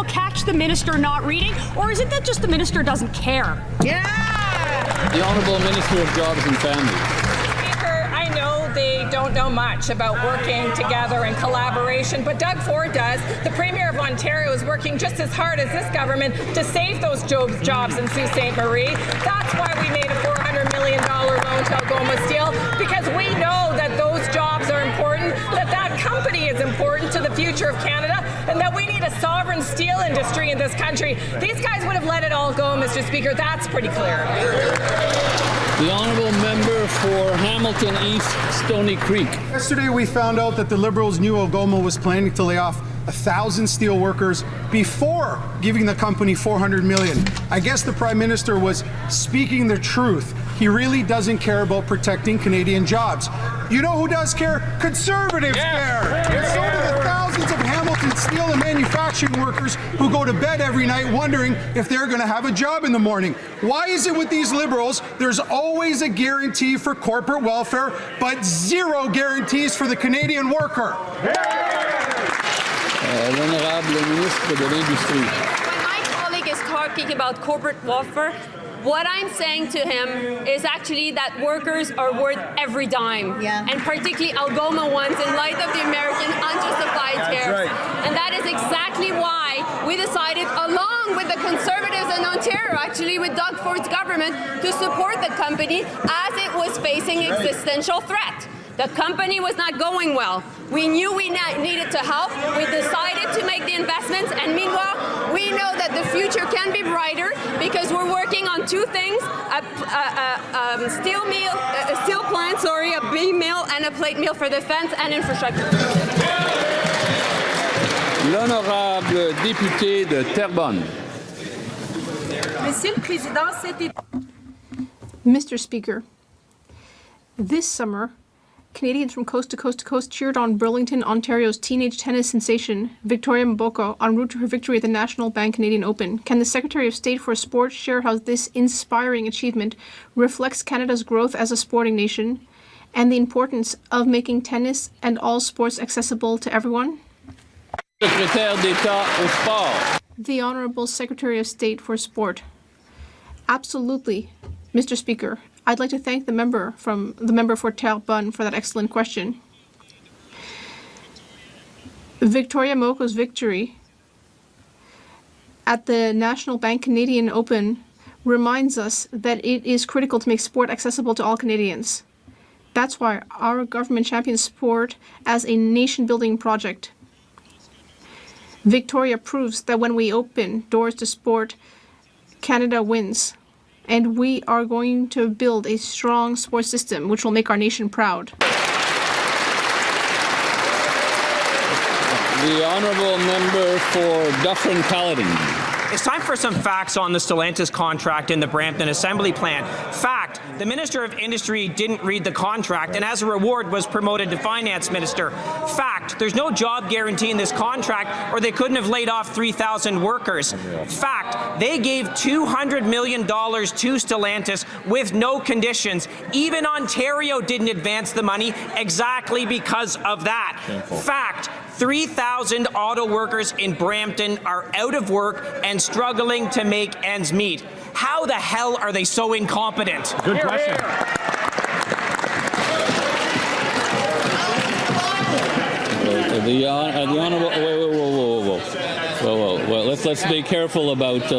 catch the minister not reading, or is it that just the minister doesn't care? The Honourable Minister of Jobs and Families. I know they don't know much about working together and collaboration, but Doug Ford does. The Premier of Ontario is working just as hard as this government to save those jobs in Sault Ste. Marie. That's why we made a $400 million loan to Algoma Steel, because we know that those jobs are important, that company is important to the future of Canada, and that we need a sovereign steel industry in this country. These guys would have let it all go, Mr. Speaker. That's pretty clear. The honourable member for Hamilton East, Stony Creek. Yesterday we found out that the Liberals knew Algoma was planning to lay off 1,000 steel workers before giving the company $400 million. I guess the Prime Minister was speaking the truth. He really doesn't care about protecting Canadian jobs. You know who does care? Conservatives care. And so do the thousands of Hamilton steel and manufacturing workers who go to bed every night wondering if they're going to have a job in the morning. Why is it with these Liberals there's always a guarantee for corporate welfare, but 0 guarantees for the Canadian worker? L'honorable ministre de l'Industrie. When my colleague is talking about corporate welfare, what I'm saying to him is actually that workers are worth every dime, and particularly Algoma ones in light of the American unjustified tariffs. Right. And that is exactly why we decided, along with the Conservatives in Ontario, actually with Doug Ford's government, to support the company as it was facing existential threat. The company was not going well. We knew we needed to help. We decided to make the investments, and meanwhile, we know that the future can be brighter because we're working on 2 things: a steel plant, a beam mill, and a plate mill for defense and infrastructure. L'honorable député de Terrebonne. Monsieur le Président, Mr. Speaker, this summer, Canadians from coast to coast to coast cheered on Burlington, Ontario's teenage tennis sensation, Victoria Mboko, en route to her victory at the National Bank Canadian Open. Can the Secretary of State for Sport share how this inspiring achievement reflects Canada's growth as a sporting nation and the importance of making tennis and all sports accessible to everyone? Secrétaire d'État au sport. The Honourable Secretary of State for Sport. Absolutely, Mr. Speaker. I'd like to thank the member for Terrebonne for that excellent question. Victoria Moko's victory at the National Bank Canadian Open reminds us that it is critical to make sport accessible to all Canadians. That's why our government champions sport as a nation-building project. Victoria proves that when we open doors to sport, Canada wins. And we are going to build a strong sports system which will make our nation proud. The honourable member for Dufferin-Caledon. It's time for some facts on the Stellantis contract in the Brampton Assembly Plant. Fact, the Minister of Industry didn't read the contract and as a reward was promoted to Finance Minister. Fact, there's no job guarantee in this contract or they couldn't have laid off 3,000 workers. Fact, they gave $200 million to Stellantis with no conditions. Even Ontario didn't advance the money exactly because of that. Fact, 3,000 auto workers in Brampton are out of work and struggling to make ends meet. How the hell are they so incompetent? Good question. The honourable. Whoa. Let's be careful about.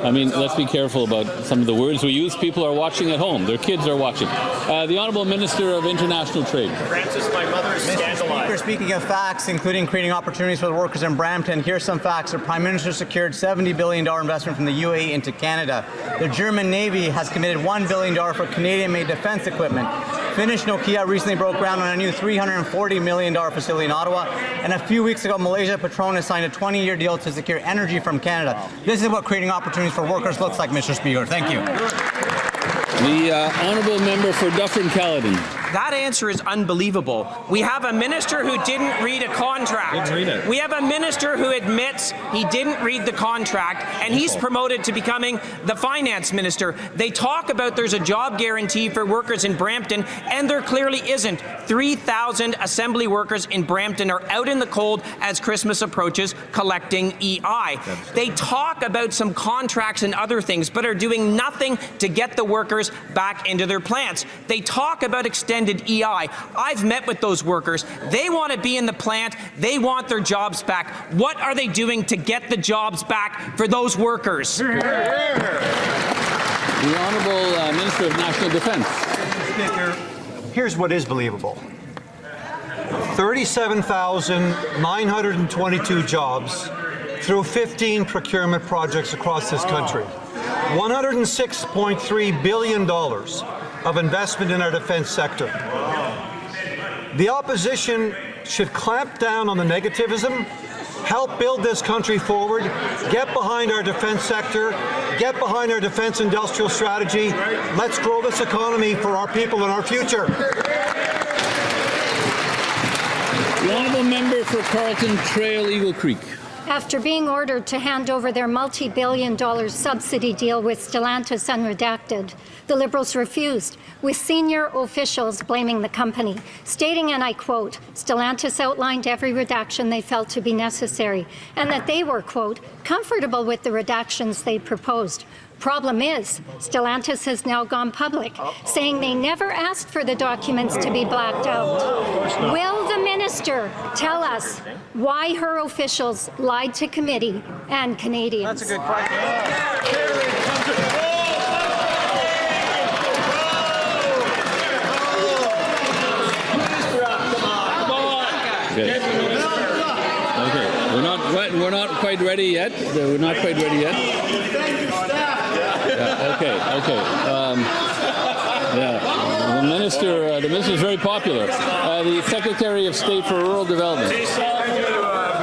Let's be careful about some of the words we use. People are watching at home. Their kids are watching. The Honourable Minister of International Trade. Francis, my mother is scandalized. Speaking of facts, including creating opportunities for the workers in Brampton, here's some facts. The Prime Minister secured $70 billion investment from the UAE into Canada. The German Navy has committed $1 billion for Canadian-made defence equipment. Finnish Nokia recently broke ground on a new $340 million facility in Ottawa. And a few weeks ago, Malaysia Petronas signed a 20-year deal to secure energy from Canada. This is what creating opportunities for workers looks like, Mr. Speaker. Thank you. The honourable member for Dufferin-Caledon. That answer is unbelievable. We have a minister who didn't read a contract. We have a minister who admits he didn't read the contract, and he's promoted to becoming the finance minister. They talk about there's a job guarantee for workers in Brampton, and there clearly isn't. 3,000 assembly workers in Brampton are out in the cold as Christmas approaches collecting EI. They talk about some contracts and other things, but are doing nothing to get the workers back into their plants. They talk about extended EI. I've met with those workers. They want to be in the plant. They want their jobs back. What are they doing to get the jobs back for those workers? The Honourable Minister of National Defence. Speaker, here's what is believable. 37,922 jobs through 15 procurement projects across this country. $106.3 billion of investment in our defense sector. The opposition should clamp down on the negativism, help build this country forward, get behind our defense sector, get behind our defense industrial strategy. Let's grow this economy for our people and our future. The honourable member for Carleton Trail Eagle Creek. After being ordered to hand over their multi-billion-dollar subsidy deal with Stellantis unredacted, the Liberals refused, with senior officials blaming the company, stating, and I quote, Stellantis outlined every redaction they felt to be necessary, and that they were, quote, comfortable with the redactions they proposed. Problem is, Stellantis has now gone public, saying they never asked for the documents to be blacked out. Will the minister tell us why her officials lied to committee and Canadians? That's a good question. Okay, we're not quite ready yet. We're not quite ready yet. Okay. The minister is very popular. The Secretary of State for Rural Development. Thank you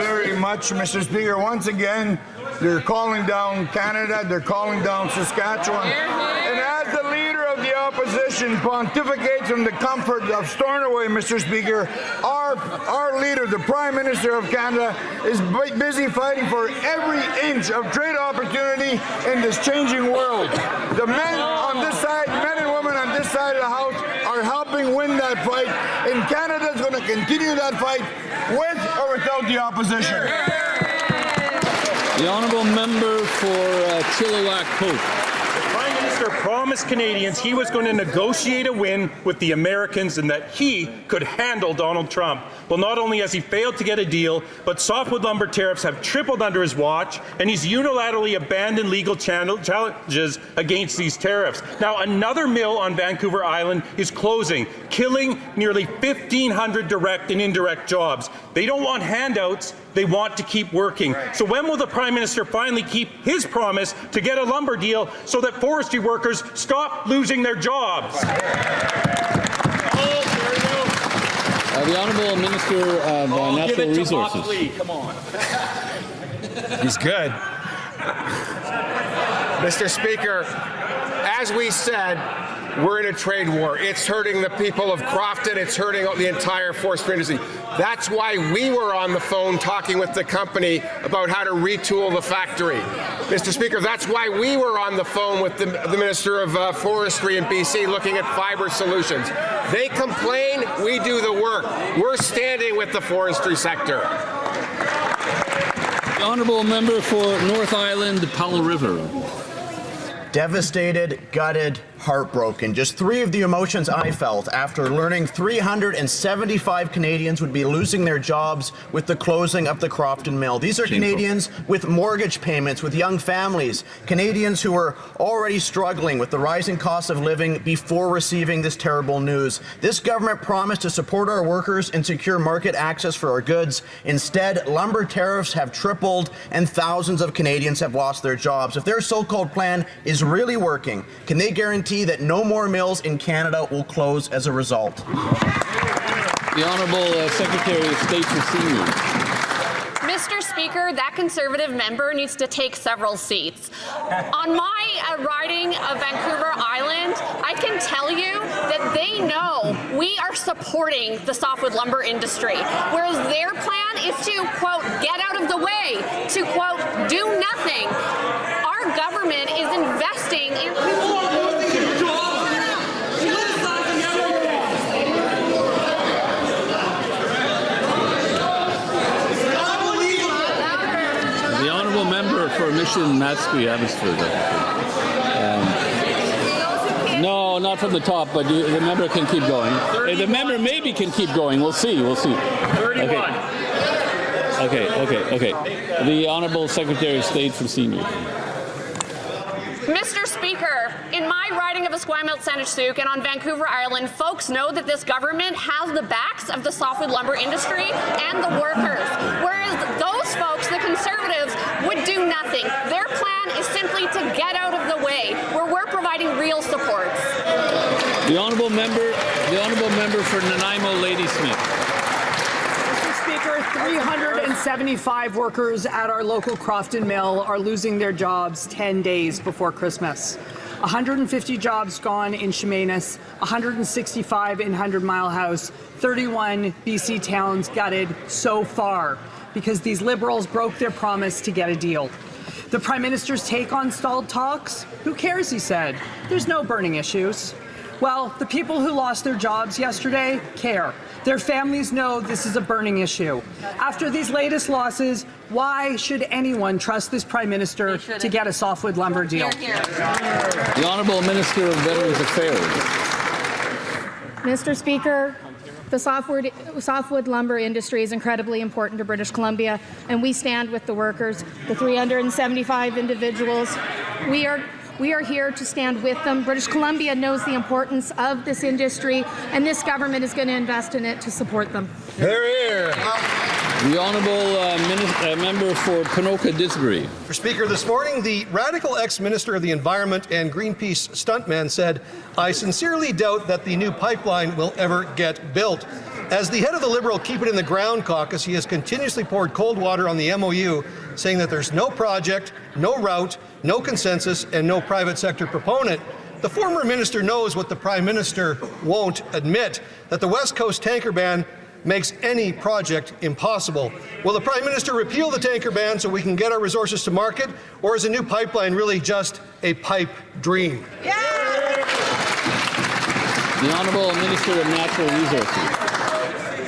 very much, Mr. Speaker. Once again, they're calling down Canada. They're calling down Saskatchewan. And as the leader of the opposition, opposition pontificates from the comfort of Stornoway, Mr. Speaker, our leader, the Prime Minister of Canada, is busy fighting for every inch of trade opportunity in this changing world. The men on this side, men and women on this side of the House, are helping win that fight, and Canada is going to continue that fight with or without the opposition. The honourable member for Chilliwack Post. The Prime Minister promised Canadians he was going to negotiate a win with the Americans and that he could handle Donald Trump. Well, not only has he failed to get a deal, but softwood lumber tariffs have tripled under his watch, and he's unilaterally abandoned legal challenges against these tariffs. Now, another mill on Vancouver Island is closing, killing nearly 1,500 direct and indirect jobs. They don't want handouts. They want to keep working. So when will the Prime Minister finally keep his promise to get a lumber deal so that forestry workers stop losing their jobs? The Honourable Minister of Natural Resources. Come on. He's good. Mr. Speaker, as we said, we're in a trade war. It's hurting the people of Crofton. It's hurting the entire forestry industry. That's why we were on the phone talking with the company about how to retool the factory. Mr. Speaker, that's why we were on the phone with the Minister of Forestry in BC looking at fibre solutions. They complain, we do the work. We're standing with the forestry sector. The honourable member for North Island, Poilievre. Devastated, gutted, heartbroken. Just 3 of the emotions I felt after learning 375 Canadians would be losing their jobs with the closing of the Crofton Mill. These are Canadians with mortgage payments, with young families, Canadians who are already struggling with the rising cost of living before receiving this terrible news. This government promised to support our workers and secure market access for our goods. Instead, lumber tariffs have tripled and thousands of Canadians have lost their jobs. If their so-called plan is really working, can they guarantee that no more mills in Canada will close as a result? The Honourable Secretary of State for Seniors. Mr. Speaker, that Conservative member needs to take several seats. On my riding of Vancouver Island, I can tell you that they know we are supporting the softwood lumber industry, whereas their plan is to, quote, get out of the way, to, quote, do nothing. Our government is investing in... The honourable member for Mission Matsqui, Abbotsford. No, not from the top, but the member can keep going. The member maybe can keep going. We'll see. We'll see. 31. Okay. The Honourable Secretary of State for Seniors. Mr. Speaker, in my riding of Esquimalt-Saanich-Sooke and on Vancouver Island, folks know that this government has the backs of the softwood lumber industry and the workers, whereas those folks, the Conservatives, would do nothing. Their plan is simply to get out of the way, where we're providing real supports. The honourable member for Nanaimo, Ladysmith. 375 workers at our local Crofton Mill are losing their jobs 10 days before Christmas. 150 jobs gone in Chemainus, 165 in 100 Mile House, 31 BC towns gutted so far because these Liberals broke their promise to get a deal. The Prime Minister's take on stalled talks? Who cares, he said. There's no burning issues. Well, the people who lost their jobs yesterday care. Their families know this is a burning issue. After these latest losses, why should anyone trust this Prime Minister to get a softwood lumber deal? The Honourable Minister of Veterans Affairs. Mr. Speaker, the softwood lumber industry is incredibly important to British Columbia, and we stand with the workers, the 375 individuals. We are here to stand with them. British Columbia knows the importance of this industry, and this government is going to invest in it to support them. Hear, hear. The Honourable Member for Ponoka-Disbury. Mr. Speaker, this morning the radical ex-Minister of the Environment and Greenpeace stuntman said, "I sincerely doubt that the new pipeline will ever get built." As the head of the Liberal Keep It in the Ground caucus, he has continuously poured cold water on the MOU, saying that there's no project, no route, no consensus, and no private sector proponent. The former minister knows what the Prime Minister won't admit, that the West Coast tanker ban makes any project impossible. Will the Prime Minister repeal the tanker ban so we can get our resources to market, or is a new pipeline really just a pipe dream? The Honourable Minister of Natural Resources.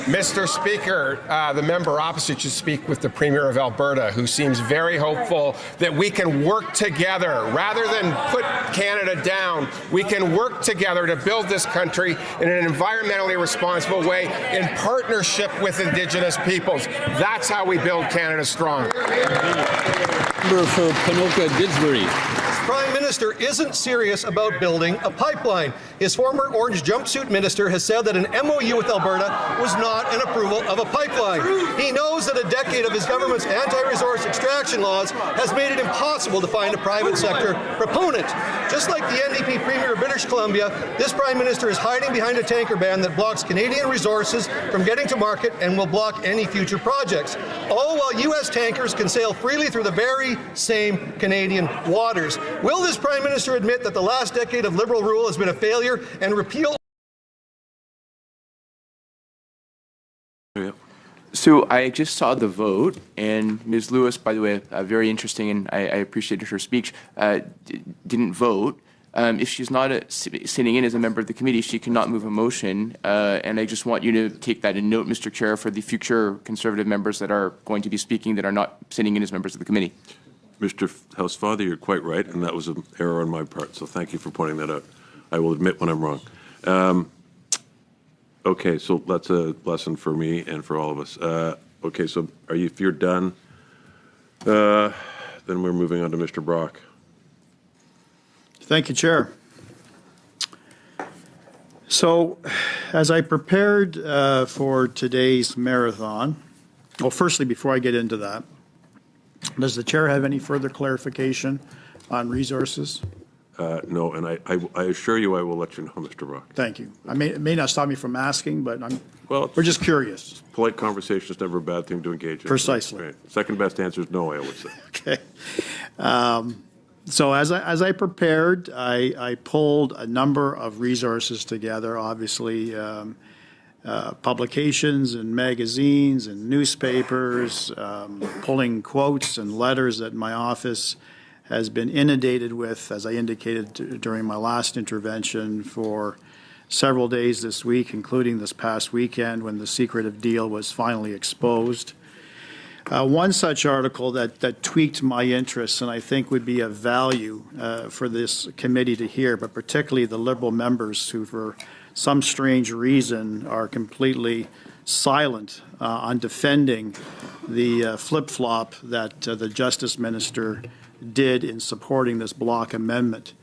Mr. Speaker, the member opposite should speak with the Premier of Alberta, who seems very hopeful that we can work together. Rather than put Canada down, we can work together to build this country in an environmentally responsible way in partnership with Indigenous peoples. That's how we build Canada strong. Member for Ponoka-Didsbury. Prime Minister isn't serious about building a pipeline. His former orange jumpsuit minister has said that an MOU with Alberta was not an approval of a pipeline. He knows that a decade of his government's anti-resource extraction laws has made it impossible to find a private sector proponent. Just like the NDP Premier of British Columbia, this Prime Minister is hiding behind a tanker ban that blocks Canadian resources from getting to market and will block any future projects. All while U.S. tankers can sail freely through the very same Canadian waters. Will this Prime Minister admit that the last decade of Liberal rule has been a failure and repeal? So I just saw the vote, and Ms. Lewis, by the way, very interesting, and I appreciated her speech, didn't vote. If she's not sitting in as a member of the committee, she cannot move a motion, and I just want you to take that in note, Mr. Chair, for the future Conservative members that are going to be speaking that are not sitting in as members of the committee. Mr. House Father, you're quite right, and that was an error on my part, so thank you for pointing that out. I will admit when I'm wrong. Okay, so that's a lesson for me and for all of us. Okay, so if you're done, then we're moving on to Mr. Brock. Thank you, Chair. So, as I prepared for today's marathon, well, firstly, before I get into that, does the Chair have any further clarification on resources? No, and I assure you I will let you know, Mr. Brock. Thank you. It may not stop me from asking, but we're just curious. Polite conversation is never a bad thing to engage in. Precisely. Right. Second best answer is no, I would say. Okay. So as I prepared, I pulled a number of resources together, obviously publications and magazines and newspapers, pulling quotes and letters that my office has been inundated with, as I indicated during my last intervention, for several days this week, including this past weekend when the secretive deal was finally exposed. One such article that tweaked my interests and I think would be of value for this committee to hear, but particularly the Liberal members who, for some strange reason, are completely silent on defending the flip-flop that the Justice Minister did in supporting this block amendment.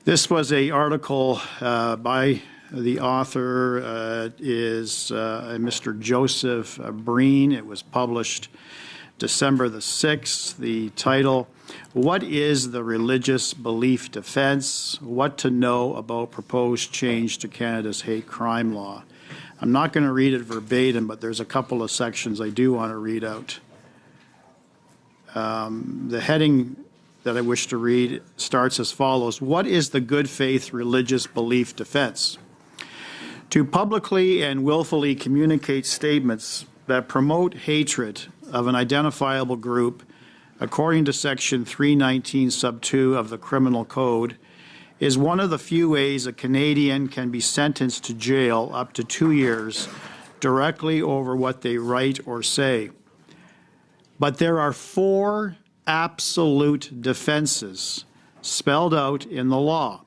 This was an article by the author is Mr. Joseph Breen. It was published December the 6th. The title, "What is the Religious Belief Defense? What to Know About Proposed Change to Canada's Hate Crime Law." I'm not going to read it verbatim, but there's a couple of sections I do want to read out. The heading that I wish to read starts as follows: "What is the good faith religious belief defense? To publicly and willfully communicate statements that promote hatred of an identifiable group according to Section 319 sub 2 of the Criminal Code is one of the few ways a Canadian can be sentenced to jail up to 2 years directly over what they write or say. But there are 4 absolute defenses spelled out in the law.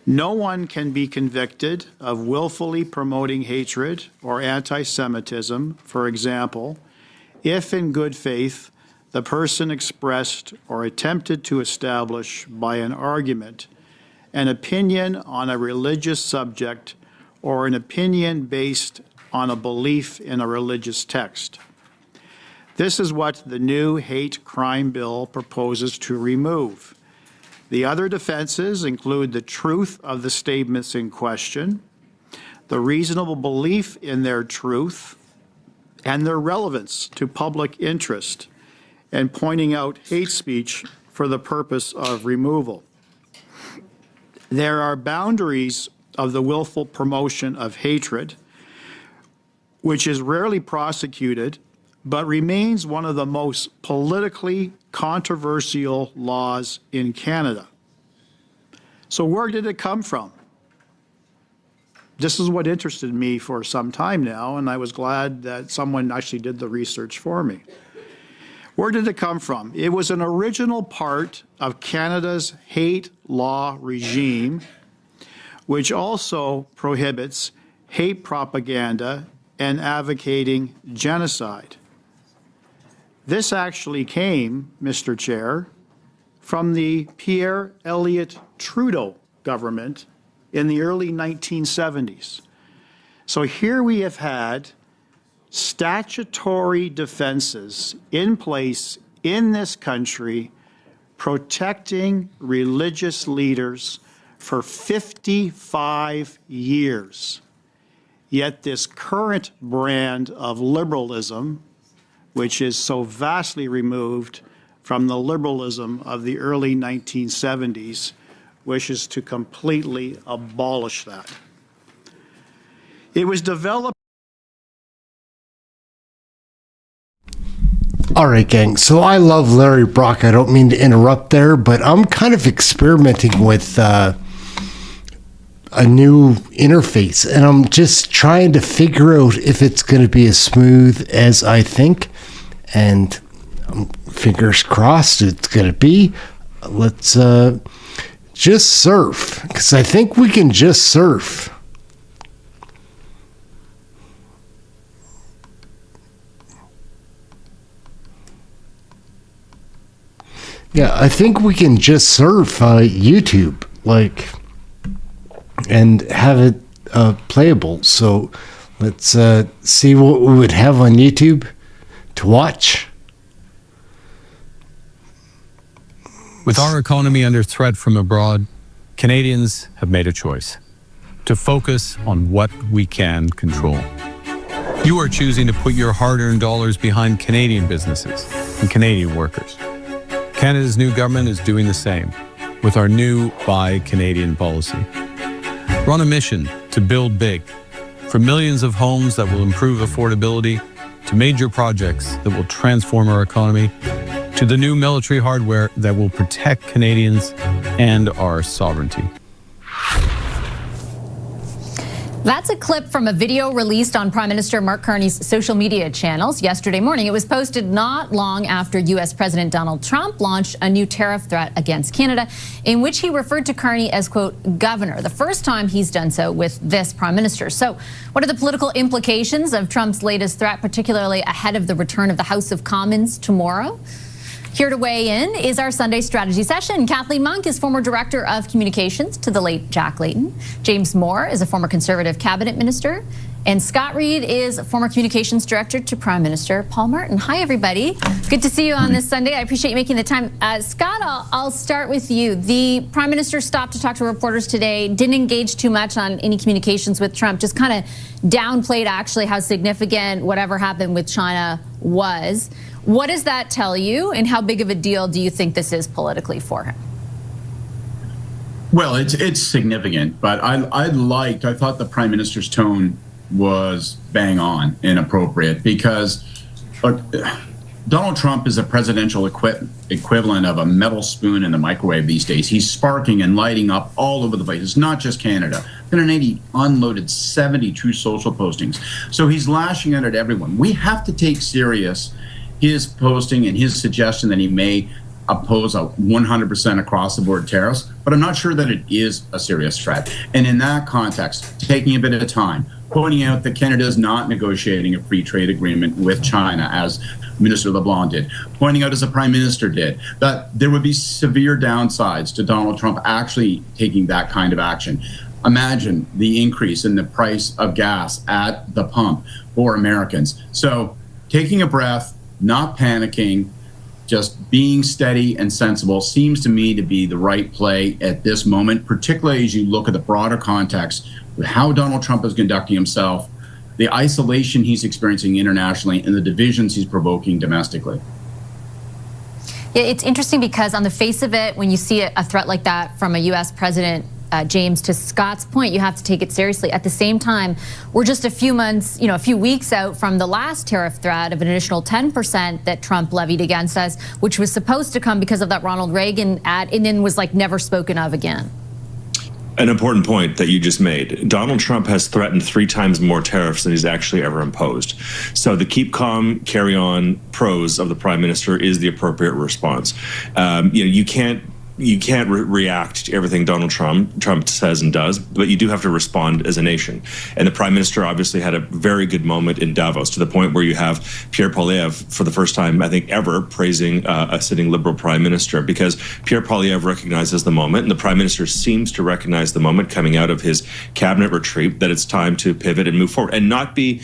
No one can be convicted of willfully promoting hatred or anti-Semitism, for example, if in good faith the person expressed or attempted to establish by an argument an opinion on a religious subject or an opinion based on a belief in a religious text. This is what the new hate crime bill proposes to remove. The other defenses include the truth of the statements in question, the reasonable belief in their truth, and their relevance to public interest, and pointing out hate speech for the purpose of removal. There are boundaries of the willful promotion of hatred, which is rarely prosecuted, but remains one of the most politically controversial laws in Canada. So where did it come from? This is what interested me for some time now, and I was glad that someone actually did the research for me. Where did it come from? It was an original part of Canada's hate law regime, which also prohibits hate propaganda and advocating genocide. This actually came, Mr. Chair, from the Pierre Elliott Trudeau government in the early 1970s. So here we have had statutory defenses in place in this country protecting religious leaders for 55 years. Yet this current brand of liberalism, which is so vastly removed from the liberalism of the early 1970s, wishes to completely abolish that. It was developed. All right, gang. So I love Larry Brock. I don't mean to interrupt there, but I'm kind of experimenting with a new interface, and I'm just trying to figure out if it's going to be as smooth as I think. And fingers crossed it's going to be. Let's just surf, because I think we can just surf. Yeah, I think we can just surf YouTube, like, and have it playable. So let's see what we would have on YouTube to watch. With our economy under threat from abroad, Canadians have made a choice to focus on what we can control. You are choosing to put your hard-earned dollars behind Canadian businesses and Canadian workers. Canada's new government is doing the same with our new Buy Canadian policy. We're on a mission to build big, from millions of homes that will improve affordability to major projects that will transform our economy, to the new military hardware that will protect Canadians and our sovereignty. That's a clip from a video released on Prime Minister Mark Carney's social media channels yesterday morning. It was posted not long after U.S. President Donald Trump launched a new tariff threat against Canada, in which he referred to Carney as, quote, governor, the first time he's done so with this prime minister. So what are the political implications of Trump's latest threat, particularly ahead of the return of the House of Commons tomorrow? Here to weigh in is our Sunday strategy session. Kathleen Monk is former director of communications to the late Jack Layton. James Moore is a former Conservative cabinet minister. And Scott Reid is former communications director to Prime Minister Paul Martin. Hi, everybody. Good to see you on this Sunday. I appreciate you making the time. Scott, I'll start with you. The Prime Minister stopped to talk to reporters today, didn't engage too much on any communications with Trump, just kind of downplayed actually how significant whatever happened with China was. What does that tell you, and how big of a deal do you think this is politically for him? Well, it's significant, but I thought the Prime Minister's tone was bang on and appropriate, because Donald Trump is a presidential equivalent of a metal spoon in the microwave these days. He's sparking and lighting up all over the place. It's not just Canada. The other night, he unloaded 70 True Social postings. So he's lashing out at everyone. We have to take serious his posting and his suggestion that he may oppose a 100% across the board tariffs, but I'm not sure that it is a serious threat. And in that context, taking a bit of time, pointing out that Canada is not negotiating a free trade agreement with China, as Minister LeBlanc did, pointing out, as the Prime Minister did, that there would be severe downsides to Donald Trump actually taking that kind of action. Imagine the increase in the price of gas at the pump for Americans. So taking a breath, not panicking, just being steady and sensible seems to me to be the right play at this moment, particularly as you look at the broader context with how Donald Trump is conducting himself, the isolation he's experiencing internationally, and the divisions he's provoking domestically. Yeah, it's interesting because on the face of it, when you see a threat like that from a U.S. president, James, to Scott's point, you have to take it seriously. At the same time, we're just a few months, a few weeks out from the last tariff threat of an additional 10% that Trump levied against us, which was supposed to come because of that Ronald Reagan ad, and then was like never spoken of again. An important point that you just made. Donald Trump has threatened 3 times more tariffs than he's actually ever imposed. So the keep calm, carry on prose of the prime minister is the appropriate response. You can't react to everything Donald Trump says and does, but you do have to respond as a nation. And the prime minister obviously had a very good moment in Davos, to the point where you have Pierre Poilievre, for the first time, I think, ever, praising a sitting Liberal prime minister, because Pierre Poilievre recognizes the moment, and the prime minister seems to recognize the moment coming out of his cabinet retreat, that it's time to pivot and move forward and not be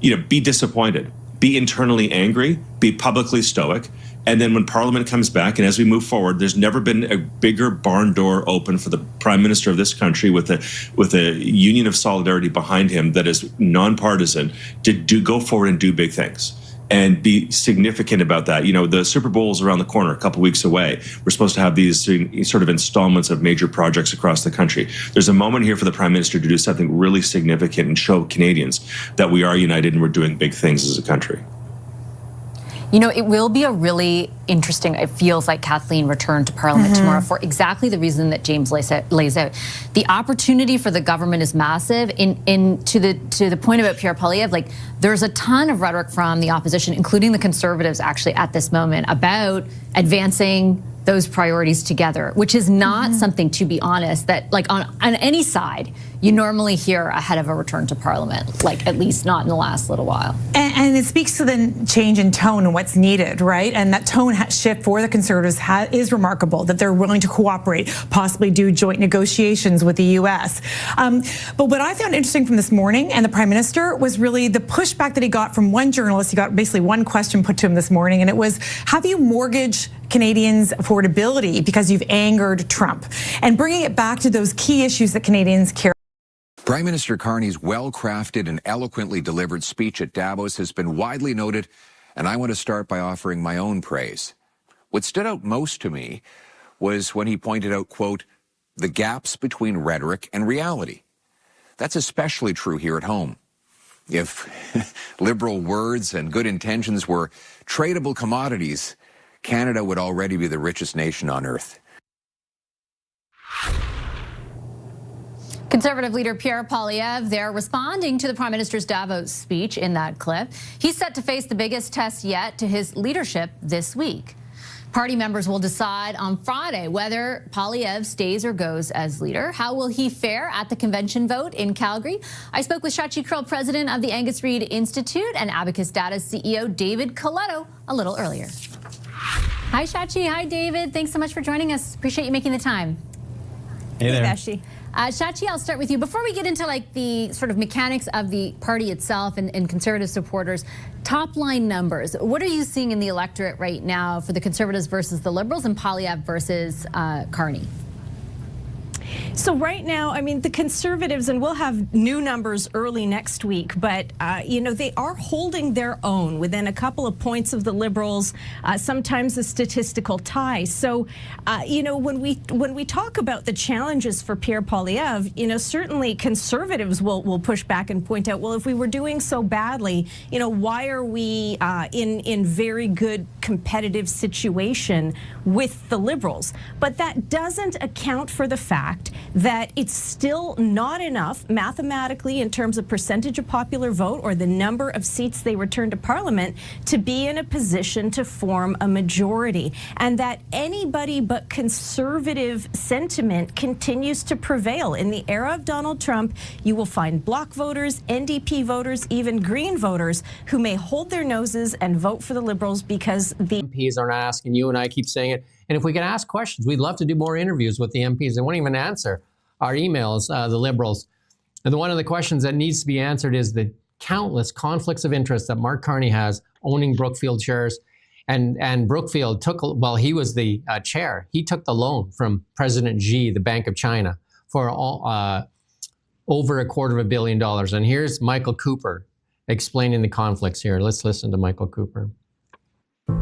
disappointed, be internally angry, be publicly stoic. And then when Parliament comes back, and as we move forward, there's never been a bigger barn door open for the Prime Minister of this country, with a union of solidarity behind him that is nonpartisan, to go forward and do big things and be significant about that. The Super Bowl is around the corner, a couple weeks away. We're supposed to have these sort of installments of major projects across the country. There's a moment here for the Prime Minister to do something really significant and show Canadians that we are united and we're doing big things as a country. It will be a really interesting, it feels like, Kathleen, return to Parliament tomorrow for exactly the reason that James lays out. The opportunity for the government is massive. To the point about Pierre Poilievre, like, there's a ton of rhetoric from the opposition, including the Conservatives, actually, at this moment, about advancing those priorities together, which is not something, to be honest, that, like, on any side, you normally hear ahead of a return to Parliament, like, at least not in the last little while. And it speaks to the change in tone and what's needed, right? And that tone shift for the Conservatives is remarkable, that they're willing to cooperate, possibly do joint negotiations with the U.S. But what I found interesting from this morning and the Prime Minister was really the pushback that he got from one journalist. He got basically one question put to him this morning, and it was, have you mortgaged Canadians' affordability because you've angered Trump? And bringing it back to those key issues that Canadians care. Prime Minister Carney's well-crafted and eloquently delivered speech at Davos has been widely noted, and I want to start by offering my own praise. What stood out most to me was when he pointed out, quote, the gaps between rhetoric and reality. That's especially true here at home. If liberal words and good intentions were tradable commodities, Canada would already be the richest nation on earth. Conservative leader Pierre Poilievre there responding to the Prime Minister's Davos speech in that clip. He's set to face the biggest test yet to his leadership this week. Party members will decide on Friday whether Poilievre stays or goes as leader. How will he fare at the convention vote in Calgary? I spoke with Shachi Kurl, president of the Angus Reid Institute, and Abacus Data's CEO David Coletto a little earlier. Hi, Shachi. Hi, David. Thanks so much for joining us. Appreciate you making the time. Hey there. Shachi. Shachi, I'll start with you. Before we get into like the sort of mechanics of the party itself and Conservative supporters, top line numbers, what are you seeing in the electorate right now for the Conservatives versus the Liberals and Poilievre versus Carney? So right now, I mean, the Conservatives, and we'll have new numbers early next week, but, they are holding their own within a couple of points of the Liberals, sometimes a statistical tie. So, when we talk about the challenges for Pierre Poilievre, certainly Conservatives will push back and point out, well, if we were doing so badly, why are we in very good competitive situation with the Liberals? But that doesn't account for the fact that it's still not enough mathematically in terms of percentage of popular vote or the number of seats they return to Parliament to be in a position to form a majority, and that anybody but conservative sentiment continues to prevail. In the era of Donald Trump, you will find Bloc voters, NDP voters, even Green voters who may hold their noses and vote for the Liberals because the MPs aren't asking. You and I keep saying it. And if we can ask questions, we'd love to do more interviews with the MPs. They won't even answer our emails, the Liberals. And one of the questions that needs to be answered is the countless conflicts of interest that Mark Carney has owning Brookfield shares. And Brookfield took, while he was the chair, he took the loan from President Xi, the Bank of China, for over $250 million. And here's Michael Cooper explaining the conflicts here. Let's listen to Michael Cooper.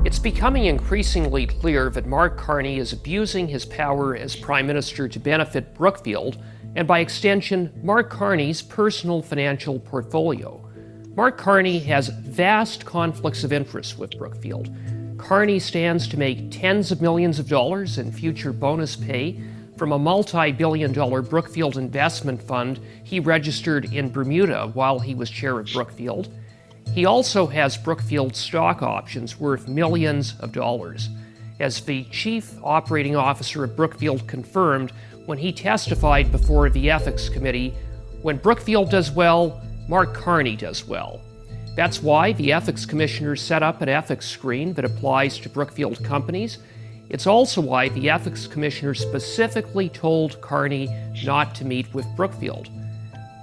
It's becoming increasingly clear that Mark Carney is abusing his power as Prime Minister to benefit Brookfield, and by extension, Mark Carney's personal financial portfolio. Mark Carney has vast conflicts of interest with Brookfield. Carney stands to make tens of millions of dollars in future bonus pay from a multi-billion-dollar Brookfield investment fund he registered in Bermuda while he was chair of Brookfield. He also has Brookfield stock options worth millions of dollars. As the chief operating officer of Brookfield confirmed when he testified before the ethics committee, when Brookfield does well, Mark Carney does well. That's why the ethics commissioner set up an ethics screen that applies to Brookfield companies. It's also why the ethics commissioner specifically told Carney not to meet with Brookfield.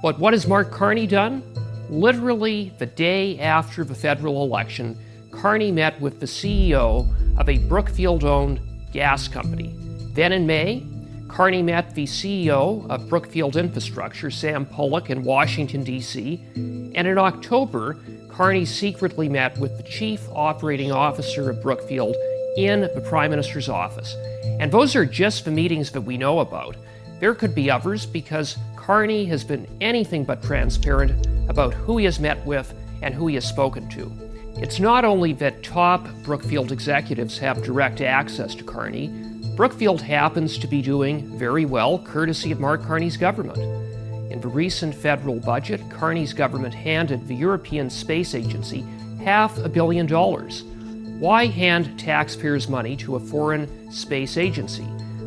But what has Mark Carney done? Literally the day after the federal election, Carney met with the CEO of a Brookfield-owned gas company. Then in May, Carney met the CEO of Brookfield Infrastructure, Sam Pollock, in Washington, D.C., and in October, Carney secretly met with the chief operating officer of Brookfield in the Prime Minister's office. And those are just the meetings that we know about. There could be others because Carney has been anything but transparent about who he has met with and who he has spoken to. It's not only that top Brookfield executives have direct access to Carney. Brookfield happens to be doing very well, courtesy of Mark Carney's government. In the recent federal budget, Carney's government handed the European Space Agency $500 million. Why hand taxpayers' money to a foreign space agency?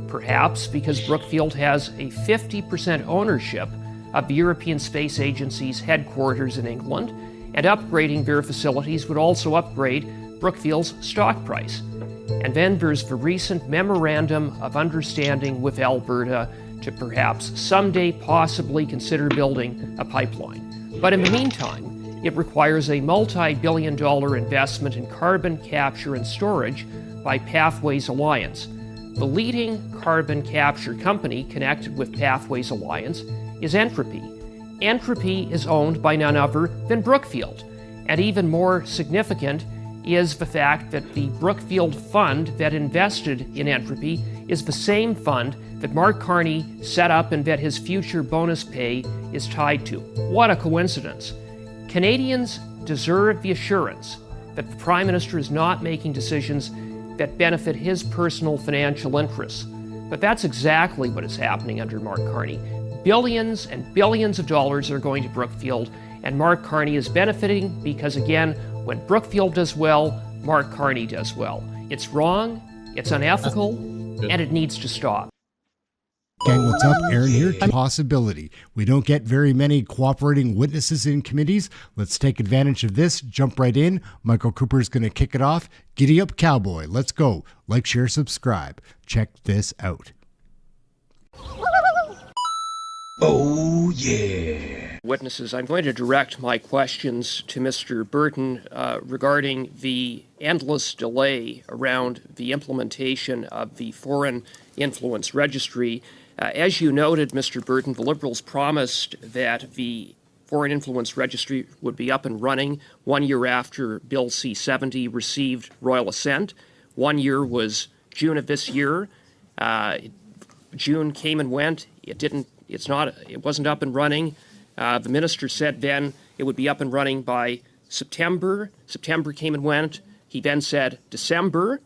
Perhaps because Brookfield has a 50% ownership of the European Space Agency's headquarters in England, and upgrading their facilities would also upgrade Brookfield's stock price. And then there's the recent Memorandum of Understanding with Alberta to perhaps someday possibly consider building a pipeline. But in the meantime, it requires a multi-billion-dollar investment in carbon capture and storage by Pathways Alliance. The leading carbon capture company connected with Pathways Alliance is Entropy. Entropy is owned by none other than Brookfield. And even more significant is the fact that the Brookfield fund that invested in Entropy is the same fund that Mark Carney set up and that his future bonus pay is tied to. What a coincidence. Canadians deserve the assurance that the Prime Minister is not making decisions that benefit his personal financial interests. But that's exactly what is happening under Mark Carney. Billions and billions of dollars are going to Brookfield, and Mark Carney is benefiting because, again, when Brookfield does well, Mark Carney does well. It's wrong, it's unethical, and it needs to stop. Gang, what's up? Aaron here. Possibility. We don't get very many cooperating witnesses in committees. Let's take advantage of this. Jump right in. Michael Cooper's going to kick it off. Giddy up, cowboy. Let's go. Like, share, subscribe. Check this out. Oh, yeah. Witnesses, I'm going to direct my questions to Mr. Burton regarding the endless delay around the implementation of the Foreign Influence Registry. As you noted, Mr. Burton, the Liberals promised that the Foreign Influence Registry would be up and running 1 year after Bill C-70 received royal assent. 1 year was June of this year. June came and went. It wasn't up and running. The minister said then it would be up and running by September. September came and went. He then said December,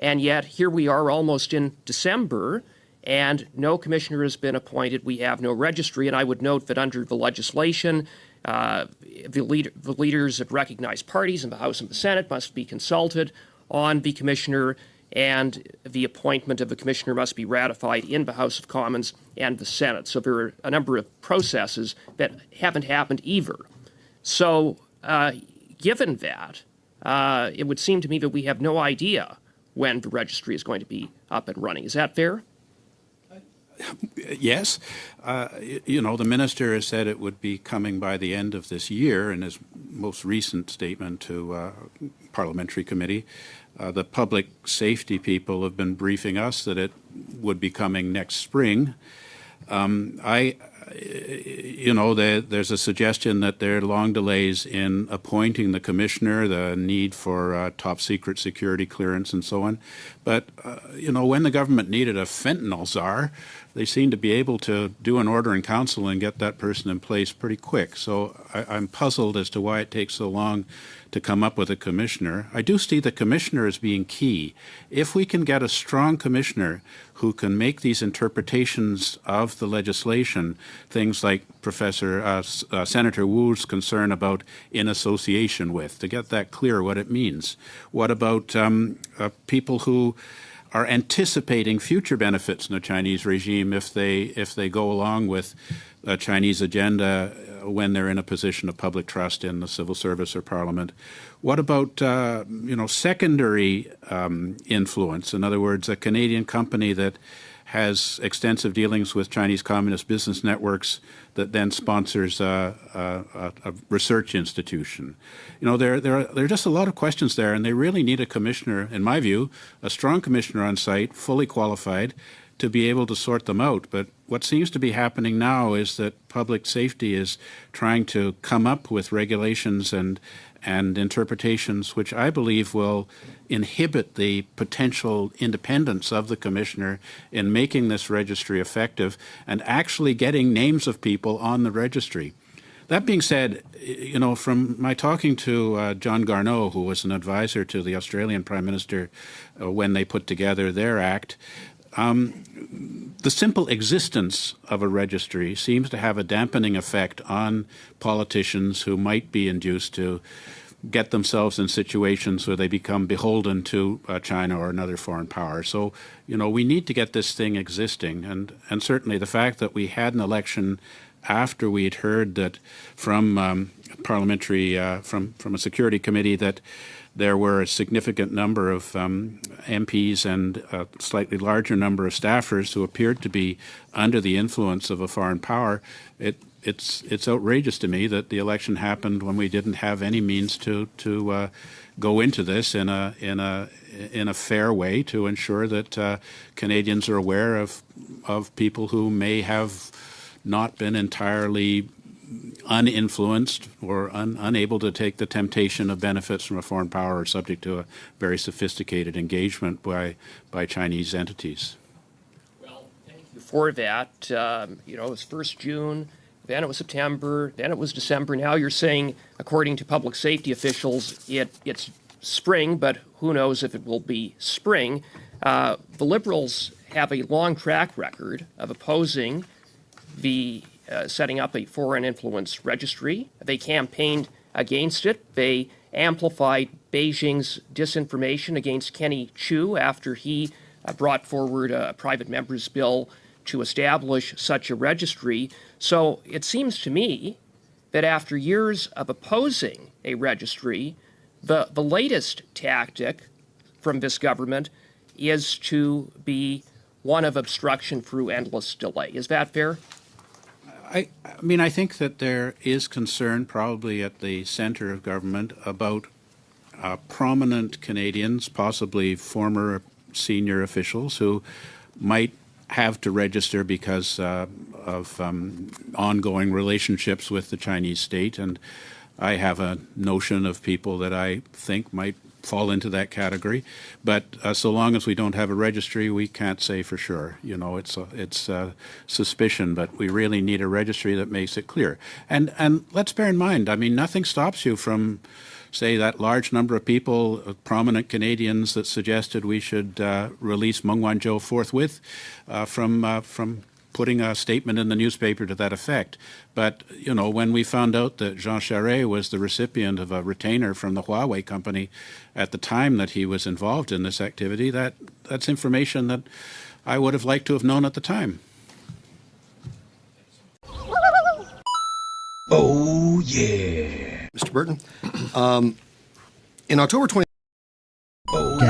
and yet here we are almost in December, and no commissioner has been appointed. We have no registry, and I would note that under the legislation, the leaders of recognized parties in the House and the Senate must be consulted on the commissioner, and the appointment of the commissioner must be ratified in the House of Commons and the Senate. So there are a number of processes that haven't happened either. So given that, it would seem to me that we have no idea when the registry is going to be up and running. Is that fair? Yes. The minister has said it would be coming by the end of this year in his most recent statement to parliamentary committee. The public safety people have been briefing us that it would be coming next spring. I there's a suggestion that there are long delays in appointing the commissioner, the need for top secret security clearance and so on. But, when the government needed a fentanyl czar, they seem to be able to do an order in council and get that person in place pretty quick. So I'm puzzled as to why it takes so long to come up with a commissioner. I do see the commissioner as being key. If we can get a strong commissioner who can make these interpretations of the legislation, things like Senator Wu's concern about in association with, to get that clear what it means. What about people who are anticipating future benefits in the Chinese regime if they go along with a Chinese agenda when they're in a position of public trust in the civil service or parliament? What about secondary influence? In other words, a Canadian company that has extensive dealings with Chinese communist business networks that then sponsors a research institution. There are just a lot of questions there, and they really need a commissioner, in my view, a strong commissioner on site, fully qualified, to be able to sort them out. But what seems to be happening now is that public safety is trying to come up with regulations and interpretations which I believe will inhibit the potential independence of the commissioner in making this registry effective and actually getting names of people on the registry. That being said, from my talking to John Garneau, who was an advisor to the Australian Prime Minister when they put together their act, the simple existence of a registry seems to have a dampening effect on politicians who might be induced to get themselves in situations where they become beholden to China or another foreign power. So, we need to get this thing existing. And certainly the fact that we had an election after we had heard that from parliamentary, from a security committee, that there were a significant number of MPs and a slightly larger number of staffers who appeared to be under the influence of a foreign power. It's outrageous to me that the election happened when we didn't have any means to go into this in a fair way to ensure that Canadians are aware of people who may have not been entirely uninfluenced or unable to take the temptation of benefits from a foreign power or subject to a very sophisticated engagement by Chinese entities. Well, thank you for that. It was first June, then it was September, then it was December. Now you're saying, according to public safety officials, it's spring, but who knows if it will be spring. The Liberals have a long track record of opposing the setting up a foreign influence registry. They campaigned against it. They amplified Beijing's disinformation against Kenny Chiu after he brought forward a private member's bill to establish such a registry. So it seems to me that after years of opposing a registry, the latest tactic from this government is to be one of obstruction through endless delay. Is that fair? I think that there is concern probably at the center of government about prominent Canadians, possibly former senior officials, who might have to register because of ongoing relationships with the Chinese state. And I have a notion of people that I think might fall into that category. But so long as we don't have a registry, we can't say for sure. It's suspicion, but we really need a registry that makes it clear. And let's bear in mind, nothing stops you from, say, that large number of people, prominent Canadians, that suggested we should release Meng Wanzhou forthwith from putting a statement in the newspaper to that effect. But, when we found out that Jean Charest was the recipient of a retainer from the Huawei company at the time that he was involved in this activity, that's information that I would have liked to have known at the time. Oh, yeah. Mr. Burton, in October 20...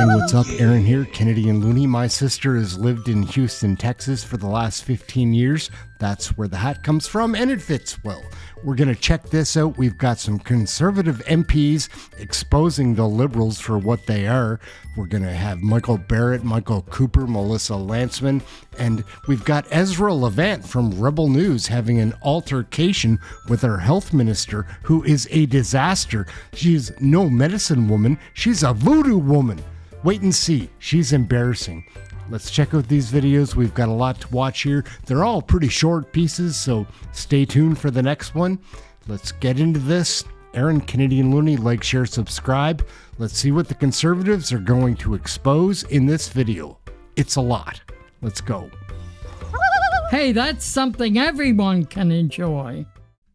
Gang, what's up? Aaron here, Canadian Looney. My sister has lived in Houston, Texas for the last 15 years. That's where the hat comes from, and it fits well. We're going to check this out. We've got some conservative MPs exposing the Liberals for what they are. We're going to have Michael Barrett, Michael Cooper, Melissa Lantzman, and we've got Ezra Levant from Rebel News having an altercation with our health minister, who is a disaster. She's no medicine woman. She's a voodoo woman. Wait and see. She's embarrassing. Let's check out these videos. We've got a lot to watch here. They're all pretty short pieces, so stay tuned for the next one. Let's get into this. Aaron, Canadian Looney, like, share, subscribe. Let's see what the Conservatives are going to expose in this video. It's a lot. Let's go. Hey, that's something everyone can enjoy.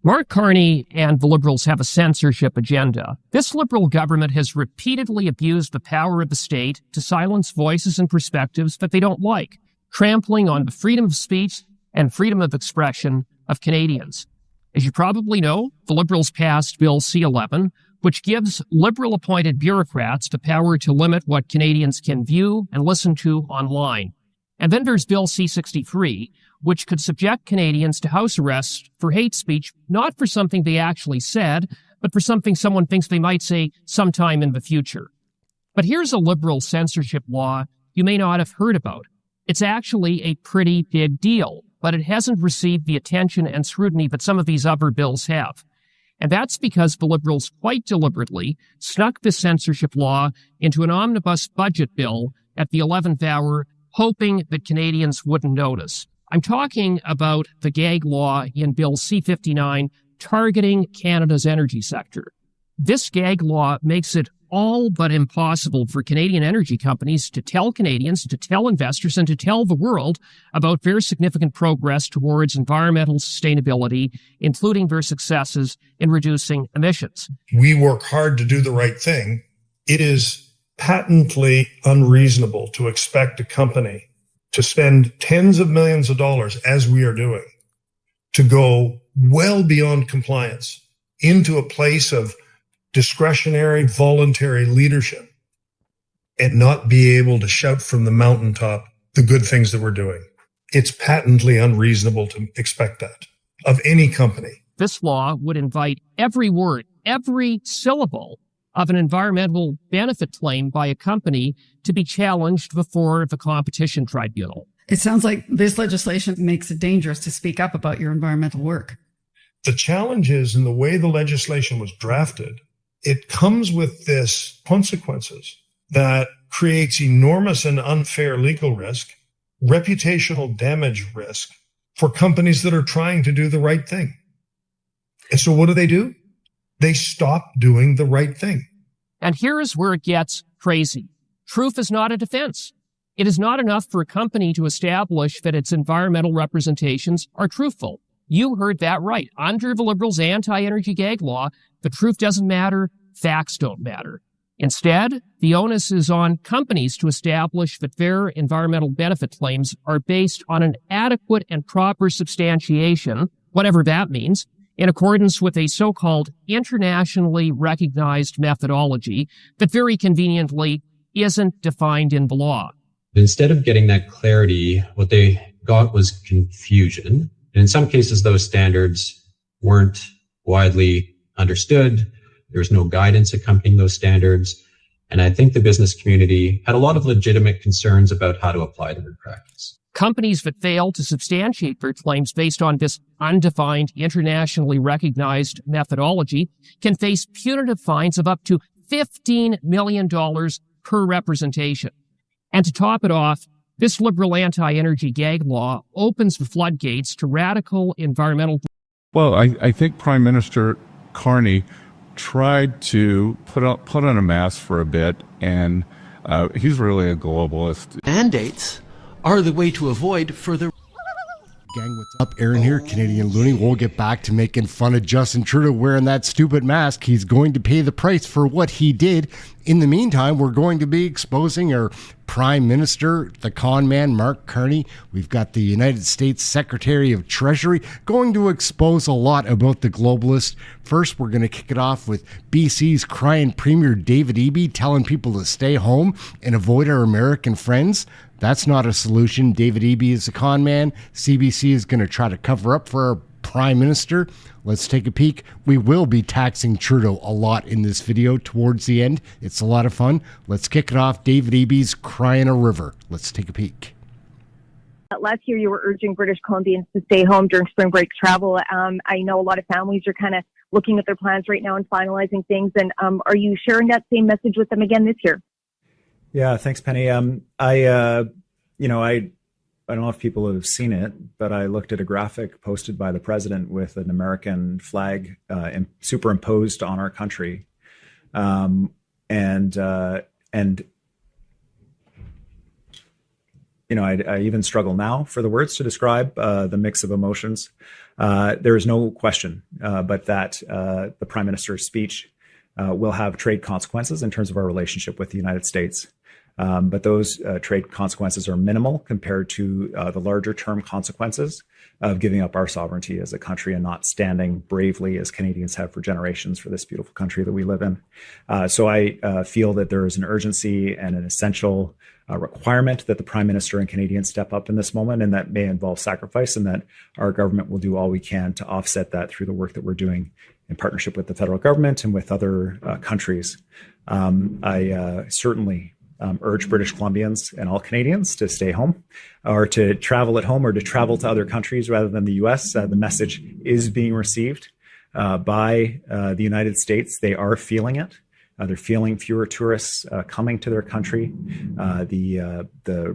Mark Carney and the Liberals have a censorship agenda. This Liberal government has repeatedly abused the power of the state to silence voices and perspectives that they don't like, trampling on the freedom of speech and freedom of expression of Canadians. As you probably know, the Liberals passed Bill C-11, which gives Liberal-appointed bureaucrats the power to limit what Canadians can view and listen to online. And then there's Bill C-63, which could subject Canadians to house arrest for hate speech, not for something they actually said, but for something someone thinks they might say sometime in the future. But here's a Liberal censorship law you may not have heard about. It's actually a pretty big deal, but it hasn't received the attention and scrutiny that some of these other bills have. And that's because the Liberals quite deliberately snuck this censorship law into an omnibus budget bill at the 11th hour, hoping that Canadians wouldn't notice. I'm talking about the gag law in Bill C-59 targeting Canada's energy sector. This gag law makes it all but impossible for Canadian energy companies to tell Canadians, to tell investors, and to tell the world about their significant progress towards environmental sustainability, including their successes in reducing emissions. We work hard to do the right thing. It is patently unreasonable to expect a company to spend tens of millions of dollars, as we are doing, to go well beyond compliance into a place of discretionary, voluntary leadership and not be able to shout from the mountaintop the good things that we're doing. It's patently unreasonable to expect that of any company. This law would invite every word, every syllable of an environmental benefit claim by a company to be challenged before the competition tribunal. It sounds like this legislation makes it dangerous to speak up about your environmental work. The challenge is in the way the legislation was drafted, it comes with this consequences that creates enormous and unfair legal risk, reputational damage risk for companies that are trying to do the right thing. And so what do? They stop doing the right thing. And here is where it gets crazy. Truth is not a defense. It is not enough for a company to establish that its environmental representations are truthful. You heard that right. Under the Liberals' anti-energy gag law, the truth doesn't matter, facts don't matter. Instead, the onus is on companies to establish that their environmental benefit claims are based on an adequate and proper substantiation, whatever that means, in accordance with a so-called internationally recognized methodology that very conveniently isn't defined in the law. Instead of getting that clarity, what they got was confusion. And in some cases, those standards weren't widely understood. There was no guidance accompanying those standards. And I think the business community had a lot of legitimate concerns about how to apply them in practice. Companies that fail to substantiate their claims based on this undefined, internationally recognized methodology can face punitive fines of up to $15 million per representation. And to top it off, this Liberal anti-energy gag law opens the floodgates to radical environmental... Well, I think Prime Minister Carney tried to put on a mask for a bit, and he's really a globalist. Mandates are the way to avoid further... Gang, what's up? Aaron here, Canadian Loony. We'll get back to making fun of Justin Trudeau wearing that stupid mask. He's going to pay the price for what he did. In the meantime, we're going to be exposing our Prime Minister, the con man, Mark Carney. We've got the United States Secretary of Treasury going to expose a lot about the globalists. First, we're going to kick it off with BC's crying Premier David Eby telling people to stay home and avoid our American friends. That's not a solution. David Eby is a con man. CBC is going to try to cover up for our Prime Minister. Let's take a peek. We will be taxing Trudeau a lot in this video towards the end. It's a lot of fun. Let's kick it off. David Eby's crying a river. Let's take a peek. Last year, you were urging British Columbians to stay home during spring break travel. I know a lot of families are kind of looking at their plans right now and finalizing things. And are you sharing that same message with them again this year? Yeah, thanks, Penny. I don't know if people have seen it, but I looked at a graphic posted by the president with an American flag superimposed on our country, and I even struggle now for the words to describe the mix of emotions. There is no question but that the Prime Minister's speech will have trade consequences in terms of our relationship with the United States. But those trade consequences are minimal compared to the larger term consequences of giving up our sovereignty as a country and not standing bravely as Canadians have for generations for this beautiful country that we live in. So I feel that there is an urgency and an essential requirement that the Prime Minister and Canadians step up in this moment, and that may involve sacrifice, and that our government will do all we can to offset that through the work that we're doing in partnership with the federal government and with other countries. I certainly urge British Columbians and all Canadians to stay home or to travel at home or to travel to other countries rather than the U.S. The message is being received by the United States. They are feeling it. They're feeling fewer tourists coming to their country. The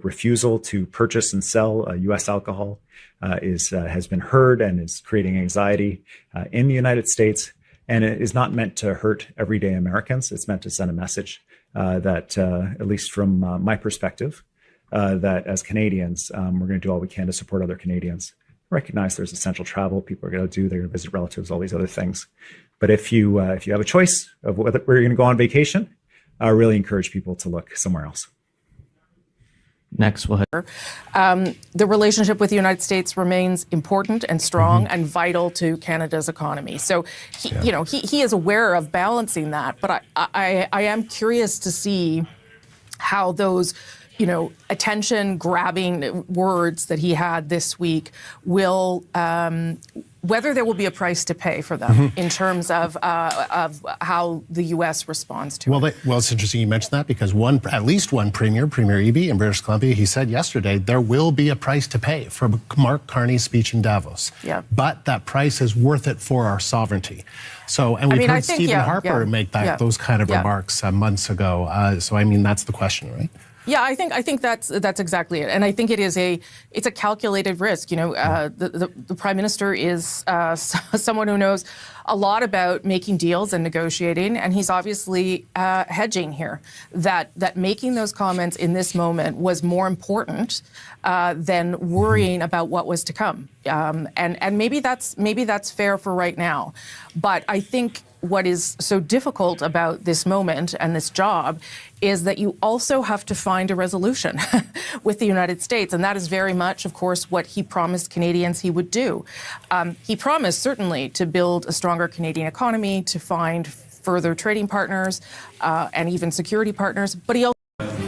refusal to purchase and sell U.S. alcohol has been heard and is creating anxiety in the United States. And it is not meant to hurt everyday Americans. It's meant to send a message that, at least from my perspective, that as Canadians, we're going to do all we can to support other Canadians. Recognize there's essential travel people are going to do. They're going to visit relatives, all these other things. But if you have a choice of where you're going to go on vacation, I really encourage people to look somewhere else. Next, we'll have the relationship with the United States remains important and strong and vital to Canada's economy. So, he is aware of balancing that. But I am curious to see how those, attention-grabbing words that he had this week will. Whether there will be a price to pay for them in terms of how the U.S. responds to it. Well, it's interesting you mentioned that because at least one Premier Eby in British Columbia, he said yesterday there will be a price to pay for Mark Carney's speech in Davos. Yeah. But that price is worth it for our sovereignty. So, and we've heard Stephen Harper make those kind of remarks months ago. So, that's the question, right? Yeah, I think that's exactly it, and I think it's a calculated risk. The Prime Minister is someone who knows a lot about making deals and negotiating, and he's obviously hedging here. That making those comments in this moment was more important than worrying about what was to come, and maybe that's fair for right now, but I think what is so difficult about this moment and this job is that you also have to find a resolution with the United States. And that is very much, of course, what he promised Canadians he would do. He promised certainly to build a stronger Canadian economy, to find further trading partners and even security partners. But he also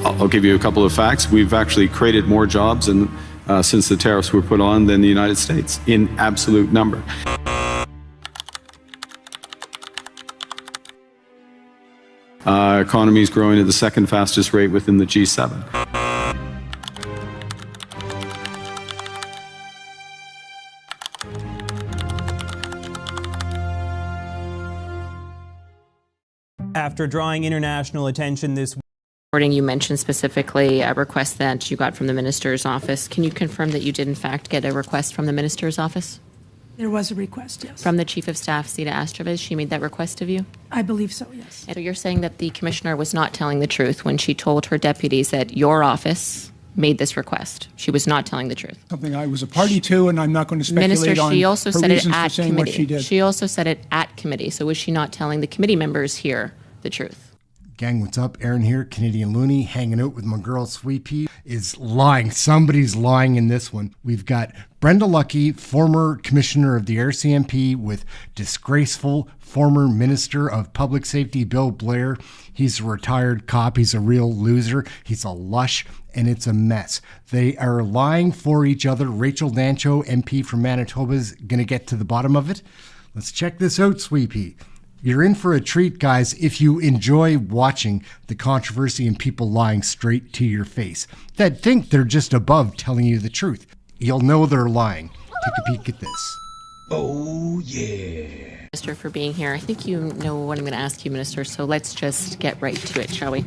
I'll give you a couple of facts. We've actually created more jobs since the tariffs were put on than the United States in absolute number. Economy is growing at the second fastest rate within the G7. After drawing international attention this morning, you mentioned specifically a request that you got from the minister's office. Can you confirm that you did in fact get a request from the minister's office? There was a request, yes. From the Chief of Staff, Zita Astrovich, she made that request of you? I believe so, yes. And so you're saying that the commissioner was not telling the truth when she told her deputies that your office made this request. She was not telling the truth. Something I was a party to, and I'm not going to speculate Minister, on she also her said it reasons for at saying what she committee. did. She also said it at committee. So was she not telling the committee members here the truth? Gang, what's up? Aaron here, Canadian Looney, hanging out with my girl Sweet Pea, is lying. Somebody's lying in this one. We've got Brenda Lucki, former commissioner of the RCMP, with disgraceful former Minister of Public Safety Bill Blair. He's a retired cop. He's a real loser. He's a lush, and it's a mess. They are lying for each other. Rachel Dancho, MP from Manitoba, is going to get to the bottom of it. Let's check this out, Sweet Pea. You're in for a treat, guys, if you enjoy watching the controversy and people lying straight to your face that think they're just above telling you the truth. You'll know they're lying. Take a peek at this. Oh, yeah. Minister, for being here. I think you know what I'm going to ask you, Minister, so let's just get right to it, shall we?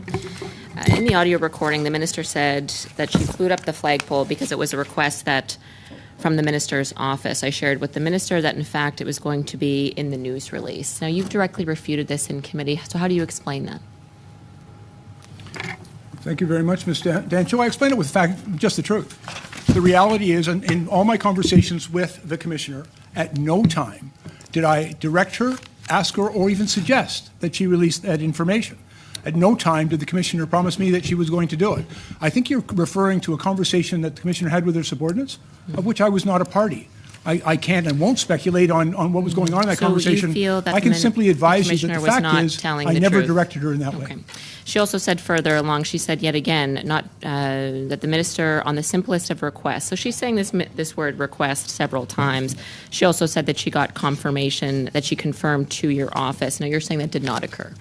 In the audio recording, the Minister said that she flew up the flagpole because it was a request that from the Minister's office. I shared with the Minister that, in fact, it was going to be in the news release. Now, you've directly refuted this in committee, so how do you explain that? Thank you very much, Ms. Dancho. I explained it with just the truth. The reality is, in all my conversations with the Commissioner, at no time did I direct her, ask her, or even suggest that she release that information. At no time did the Commissioner promise me that she was going to do it. I think you're referring to a conversation that the Commissioner had with her subordinates, of which I was not a party. I can't and won't speculate on what was going on in that conversation. You feel that I can simply advise you that the fact is I never truth. Directed her in that way. She also said further along, she said yet again, not that the Minister on the simplest of requests. So she's saying this word request several times. She also said that she got confirmation, that she confirmed to your office. Now you're saying that did not occur.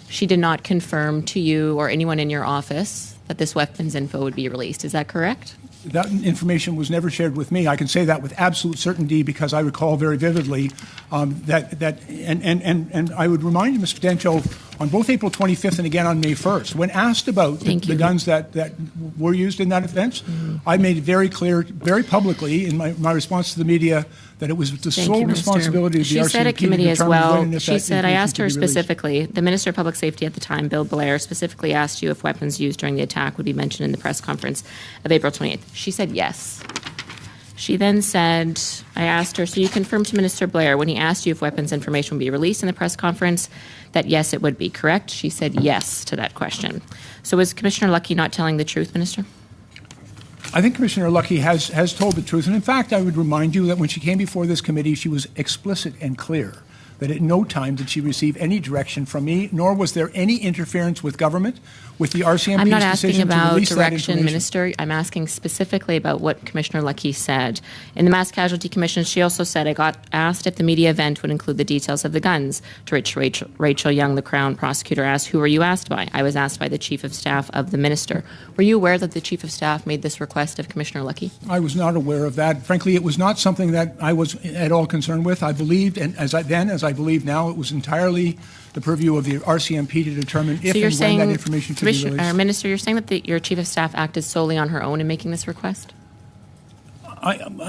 She did not confirm to you or anyone in your office that this weapons info would be released. Is that correct? That information was never shared with me. I can say that with absolute certainty because I recall very vividly and I would remind you, Mr. Dancho, on both April 25th and again on May 1st, when asked about the guns that were used in that offense, I made it very clear, very publicly in my response to the media that it was the sole responsibility of the RCMP. She said at committee as well, she said, I asked her specifically, the Minister of Public Safety at the time, Bill Blair, specifically asked you if weapons used during the attack would be mentioned in the press conference of April 28th. She said yes. She then said, I asked her, so you confirmed to Minister Blair when he asked you if weapons information would be released in the press conference that yes, it would be, correct? She said yes to that question. So is Commissioner Lucki not telling the truth, Minister? I think Commissioner Lucki has told the truth. And in fact, I would remind you that when she came before this committee, she was explicit and clear that at no time did she receive any direction from me, nor was there any interference with government, with the RCMP's decision to release that information. I'm not asking about direction, Minister. I'm asking specifically about what Commissioner Lucki said. In the Mass Casualty Commission, she also said, I got asked if the media event would include the details of the guns, to which Rachel Young, the Crown prosecutor, asked, who were you asked by? I was asked by the Chief of Staff of the Minister. Were you aware that the Chief of Staff made this request of Commissioner Lucki? I was not aware of that. Frankly, it was not something that I was at all concerned with. I believed, and as I believe now, it was entirely the purview of the RCMP to determine if and when that information could be released. Minister, you're saying that your Chief of Staff acted solely on her own in making this request?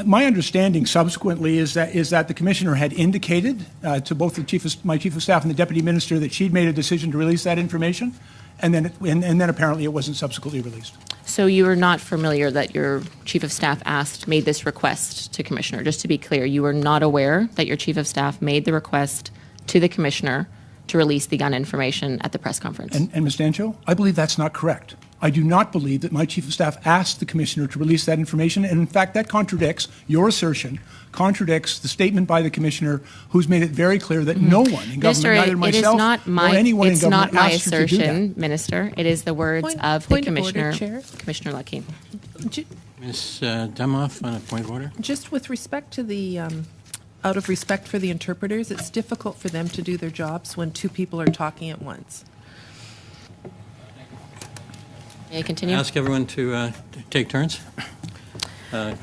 My understanding subsequently is that the Commissioner had indicated to both my Chief of Staff and the Deputy Minister that she'd made a decision to release that information, and then apparently it wasn't subsequently released. So you were not familiar that your Chief of Staff made this request to Commissioner. Just to be clear, you were not aware that your Chief of Staff made the request to the Commissioner to release the gun information at the press conference. And Ms. Dancho, I believe that's not correct. I do not believe that my Chief of Staff asked the Commissioner to release that information, and in fact that contradicts your assertion, contradicts the statement by the Commissioner, who's made it very clear that no one in government, neither myself nor anyone in government, asked her to do that. It's not my assertion, Minister. It is the words of the Commissioner, Commissioner Lucki. Ms. Demoff, on a point of order. Just with respect to the out of respect for the interpreters, it's difficult for them to do their jobs when two people are talking at once. May I continue? Ask everyone to take turns.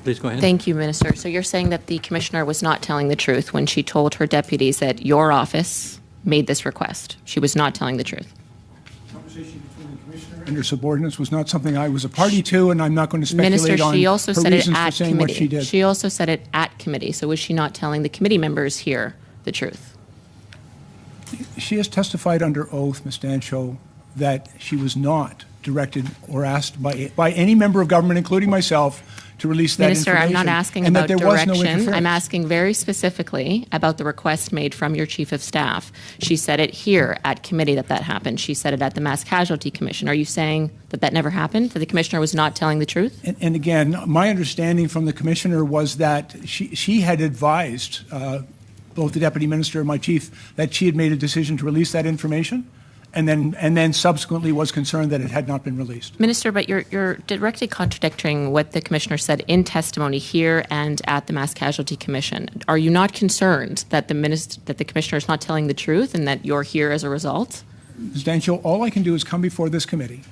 Please go ahead. Thank you, Minister. So you're saying that the Commissioner was not telling the truth when she told her deputies that your office made this request. She was not telling the truth. Conversation between the Commissioner and her subordinates was not something I was a party to, and I'm not going to speculate Minister, on she also her said it reasons at for saying what she committee. did. She also said it at committee. So was she not telling the committee members here the truth? She has testified under oath, Ms. Dancho, that she was not directed or asked by any member of government, including myself, to release that Minister, information. I'm not asking and about that there was no direction. interference. I'm asking very specifically about the request made from your chief of staff. She said it here at committee that happened. She said it at the Mass Casualty Commission. Are you saying that never happened, that the commissioner was not telling the truth? And again, my understanding from the commissioner was that she had advised both the deputy minister and my chief that she had made a decision to release that information, and then subsequently was concerned that it had not been released. Minister, but you're directly contradicting what the commissioner said in testimony here and at the Mass Casualty Commission. Are you not concerned that the commissioner is not telling the truth and that you're here as a result? Ms. Dancho, all I can do is come before this committee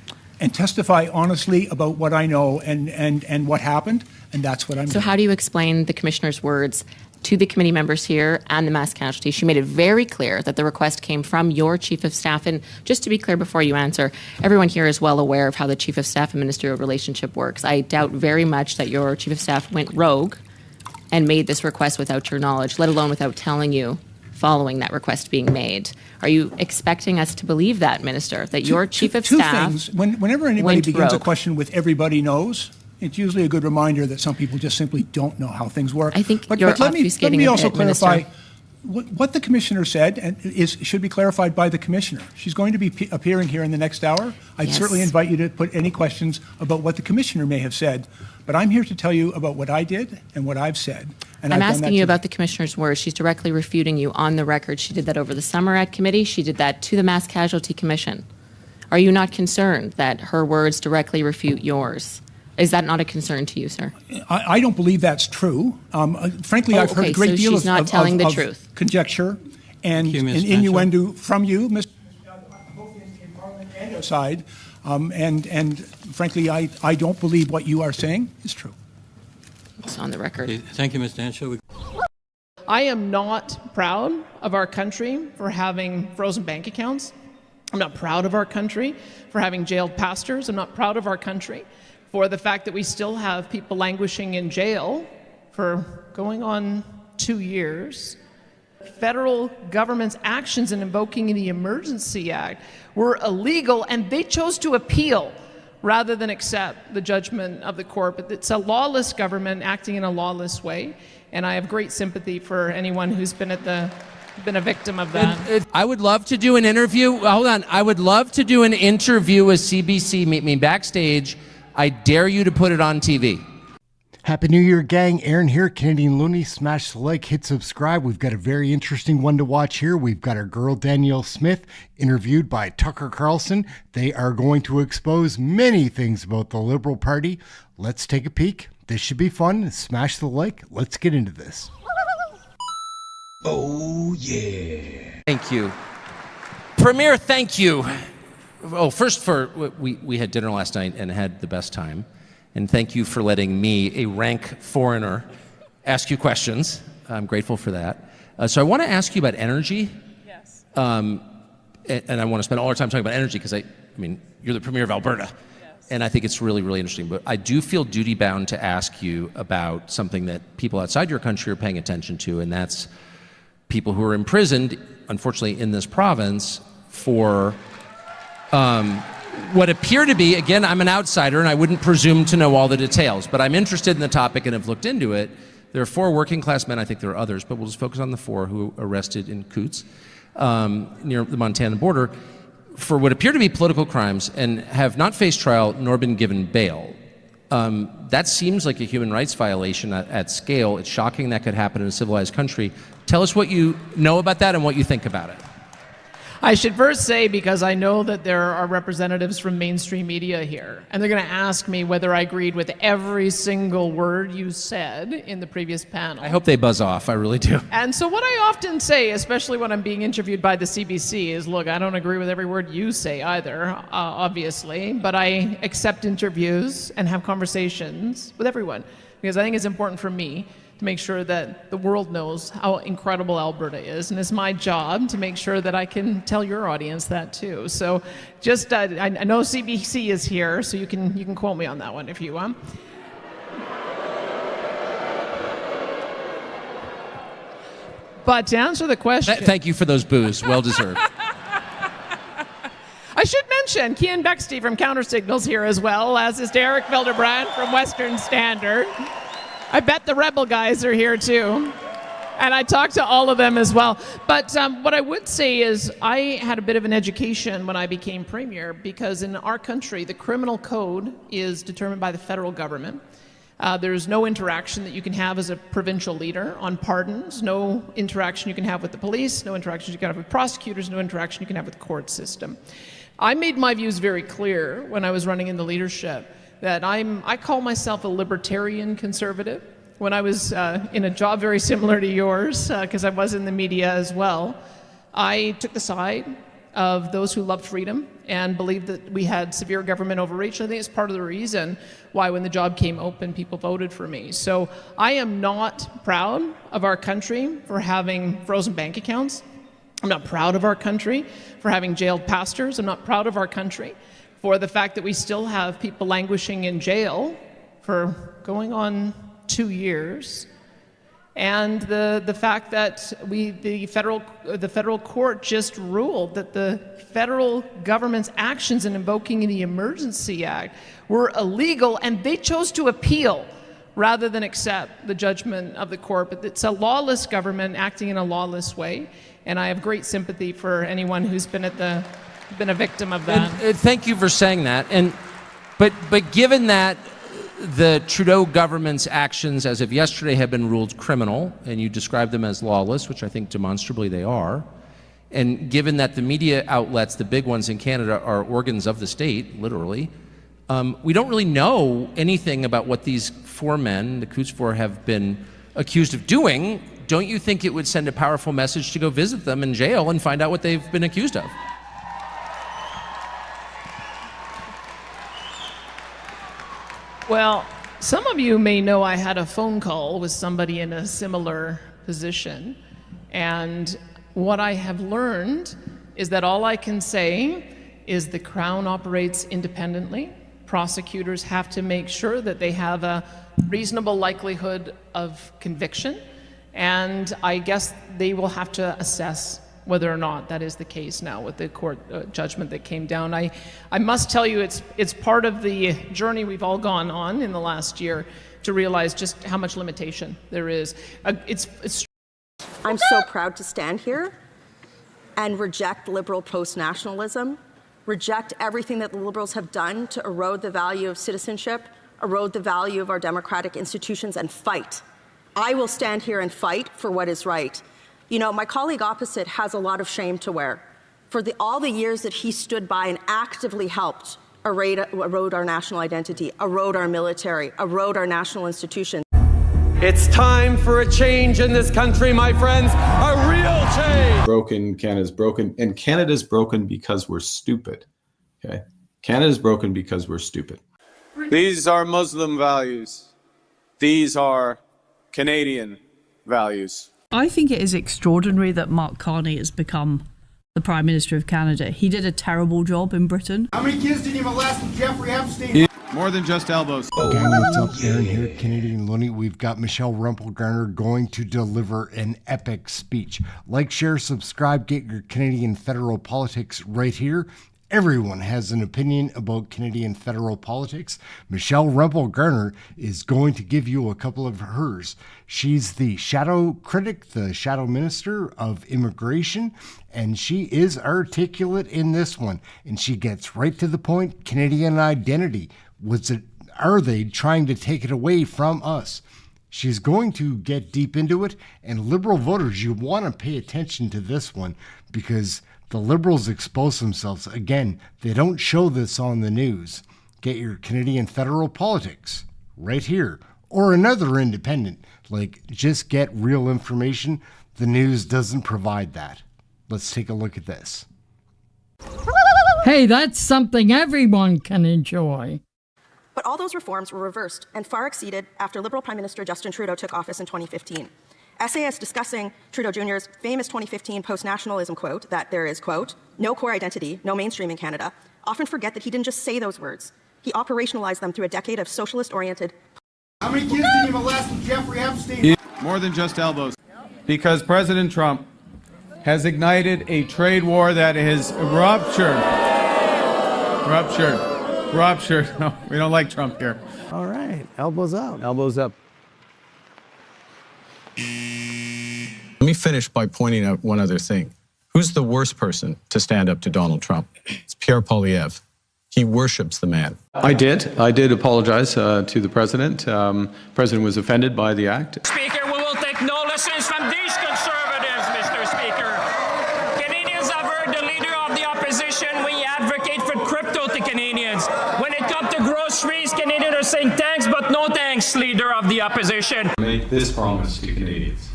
and testify honestly about what I know and what happened, and that's what I'm doing. So how do you explain the commissioner's words to the committee members here and the Mass Casualty? She made it very clear that the request came from your chief of staff. And just to be clear before you answer, everyone here is well aware of how the chief of staff and ministerial relationship works. I doubt very much that your chief of staff went rogue and made this request without your knowledge, let alone without telling you following that request being made. Are you expecting us to believe that, Minister, that your chief of staff Two things. Whenever anybody begins a question with "everybody knows," it's usually a good reminder that some people just simply don't know how things work. I think but you're let me obfuscating also a bit, clarify Minister. what the commissioner said should be clarified by the commissioner. She's going to be appearing here in the next hour. I'd Yes. certainly invite you to put any questions about what the commissioner may have said. But I'm here to tell you about what I did and what I've said. And I'm I've done asking that you today. about the commissioner's words. She's directly refuting you on the record. She did that over the summer at committee. She did that to the Mass Casualty Commission. Are you not concerned that her words directly refute yours? Is that not a concern to you, sir? I don't believe that's true. Frankly, I've heard a great so deal she's not telling the of truth. conjecture and Thank you, Ms. innuendo from you, Mr. both in Parliament and your side. And frankly, I don't believe what you are saying is true. It's on the record. Okay, thank you, Ms. Dancho. I am not proud of our country for having frozen bank accounts. I'm not proud of our country for having jailed pastors. I'm not proud of our country for the fact that we still have people languishing in jail for going on 2 years. Federal government's actions in invoking the Emergency Act were illegal, and they chose to appeal rather than accept the judgment of the court. But it's a lawless government acting in a lawless way, and I have great sympathy for anyone who's been a victim of that. I would love to do an interview. Hold on. I would love to do an interview with CBC. Meet me backstage. I dare you to put it on TV. Happy New Year, gang. Aaron here, Canadian Looney. Smash the like, hit subscribe. We've got a very interesting one to watch here. We've got our girl Danielle Smith, interviewed by Tucker Carlson. They are going to expose many things about the Liberal Party. Let's take a peek. This should be fun. Smash the like. Let's get into this. Oh, yeah. Thank you. Premier, thank you. Oh, first, we had dinner last night and had the best time. And thank you for letting me, a rank foreigner, ask you questions. I'm grateful for that. So I want to ask you about energy. Yes. And I want to spend all our time talking about energy because I mean, you're the Premier of Alberta. Yes. And I think it's really, really interesting. But I do feel duty-bound to ask you about something that people outside your country are paying attention to, and that's people who are imprisoned, unfortunately, in this province for what appear to be, again, I'm an outsider and I wouldn't presume to know all the details, but I'm interested in the topic and have looked into it. There are 4 working class men, I think there are others, but we'll just focus on the 4 who were arrested in Coutts, near the Montana border, for what appear to be political crimes and have not faced trial nor been given bail. That seems like a human rights violation at scale. It's shocking that could happen in a civilized country. Tell us what you know about that and what you think about it. I should first say, because I know that there are representatives from mainstream media here, and they're going to ask me whether I agreed with every single word you said in the previous panel. I hope they buzz off, I really do. And so what I often say, especially when I'm being interviewed by the CBC, is, look, I don't agree with every word you say either, obviously, but I accept interviews and have conversations with everyone, because I think it's important for me to make sure that the world knows how incredible Alberta is, and it's my job to make sure that I can tell your audience that too. So just, I know CBC is here, so you can quote me on that one if you want. But to answer the question... Thank you for those boos, well deserved. I should mention Cian Bexty from Countersignals here as well, as is Derek Vilderbrand from Western Standard. I bet the Rebel guys are here too. And I talked to all of them as well. But what I would say is I had a bit of an education when I became Premier, because in our country, the criminal code is determined by the federal government. There's no interaction that you can have as a provincial leader on pardons, no interaction you can have with the police, no interaction you can have with prosecutors, no interaction you can have with the court system. I made my views very clear when I was running in the leadership that I call myself a libertarian conservative. When I was in a job very similar to yours, because I was in the media as well, I took the side of those who loved freedom and believed that we had severe government overreach. I think it's part of the reason why when the job came open, people voted for me. So I am not proud of our country for having frozen bank accounts. I'm not proud of our country for having jailed pastors. I'm not proud of our country for the fact that we still have people languishing in jail for going on 2 years, and the fact that the federal court just ruled that the federal government's actions in invoking the Emergency Act were illegal, and they chose to appeal rather than accept the judgment of the court. But it's a lawless government acting in a lawless way, and I have great sympathy for anyone who's been a victim of that. And, thank you for saying that. But given that the Trudeau government's actions as of yesterday have been ruled criminal, and you describe them as lawless, which I think demonstrably they are, and given that the media outlets, the big ones in Canada, are organs of the state, literally, we don't really know anything about what these four men, the Coutts Four, have been accused of doing. Don't you think it would send a powerful message to go visit them in jail and find out what they've been accused of? Well, some of you may know I had a phone call with somebody in a similar position, and what I have learned is that all I can say is the Crown operates independently. Prosecutors have to make sure that they have a reasonable likelihood of conviction, and I guess they will have to assess whether or not that is the case now with the court judgment that came down. I must tell you, it's part of the journey we've all gone on in the last year to realize just how much limitation there is. I'm so proud to stand here and reject liberal post-nationalism, reject everything that the Liberals have done to erode the value of citizenship, erode the value of our democratic institutions, and fight. I will stand here and fight for what is right. You know, my colleague opposite has a lot of shame to wear for all the years that he stood by and actively helped erode our national identity, erode our military, erode our national institutions. It's time for a change in this country, my friends, a real change. Broken, Canada's broken, and Canada's broken because we're stupid, okay? Canada's broken because we're stupid. These are Muslim values. These are Canadian values. I think it is extraordinary that Mark Carney has become the Prime Minister of Canada. He did a terrible job in Britain. How many kids did you molest with Jeffrey Epstein? More than just elbows. Gang, what's up? Aaron here, Canadian Looney. We've got Michelle Rumpelgarner going to deliver an epic speech. Like, share, subscribe, get your Canadian federal politics right here. Everyone has an opinion about Canadian federal politics. Michelle Rumpelgarner is going to give you a couple of hers. She's the shadow critic, the shadow minister of immigration, and she is articulate in this one. And she gets right to the point. Canadian identity. Are they trying to take it away from us? She's going to get deep into it, and Liberal voters, you want to pay attention to this one because the Liberals expose themselves. Again, they don't show this on the news. Get your Canadian federal politics right here. Or another independent. Like, just get real information. The news doesn't provide that. Let's take a look at this. Hey, that's something everyone can enjoy. But all those reforms were reversed and far exceeded after Liberal Prime Minister Justin Trudeau took office in 2015. Essayists discussing Trudeau Jr.'s famous 2015 post-nationalism quote that there is, quote, no core identity, no mainstream in Canada, often forget that he didn't just say those words. He operationalized them through a decade of socialist-oriented... How many kids did you molest with Jeffrey Epstein? More than just elbows. Because President Trump has ignited a trade war that has ruptured We're up shirt. No, we don't like Trump here. All right, elbows up. Elbows up. Let me finish by pointing out one other thing. Who's the worst person to stand up to Donald Trump? It's Pierre Poilievre. He worships the man. I did apologize to the president. President was offended by the act. Speaker, we will take no lessons from these conservatives, Mr. Speaker. Canadians have heard the leader of the opposition when he advocate for crypto to Canadians. When it comes to groceries, Canadians are saying thanks, but no thanks, leader of the opposition. Make this promise to Canadians.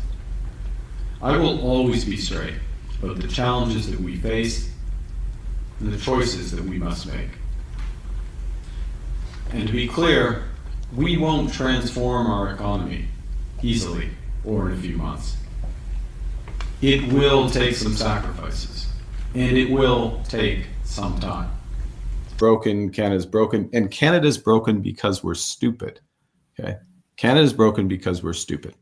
I will always be straight about the challenges that we face and the choices that we must make. And to be clear, we won't transform our economy easily or in a few months. It will take some sacrifices, and it will take some time. Broken, Canada's broken, and Canada's broken because we're stupid. Okay? Canada's broken because we're stupid.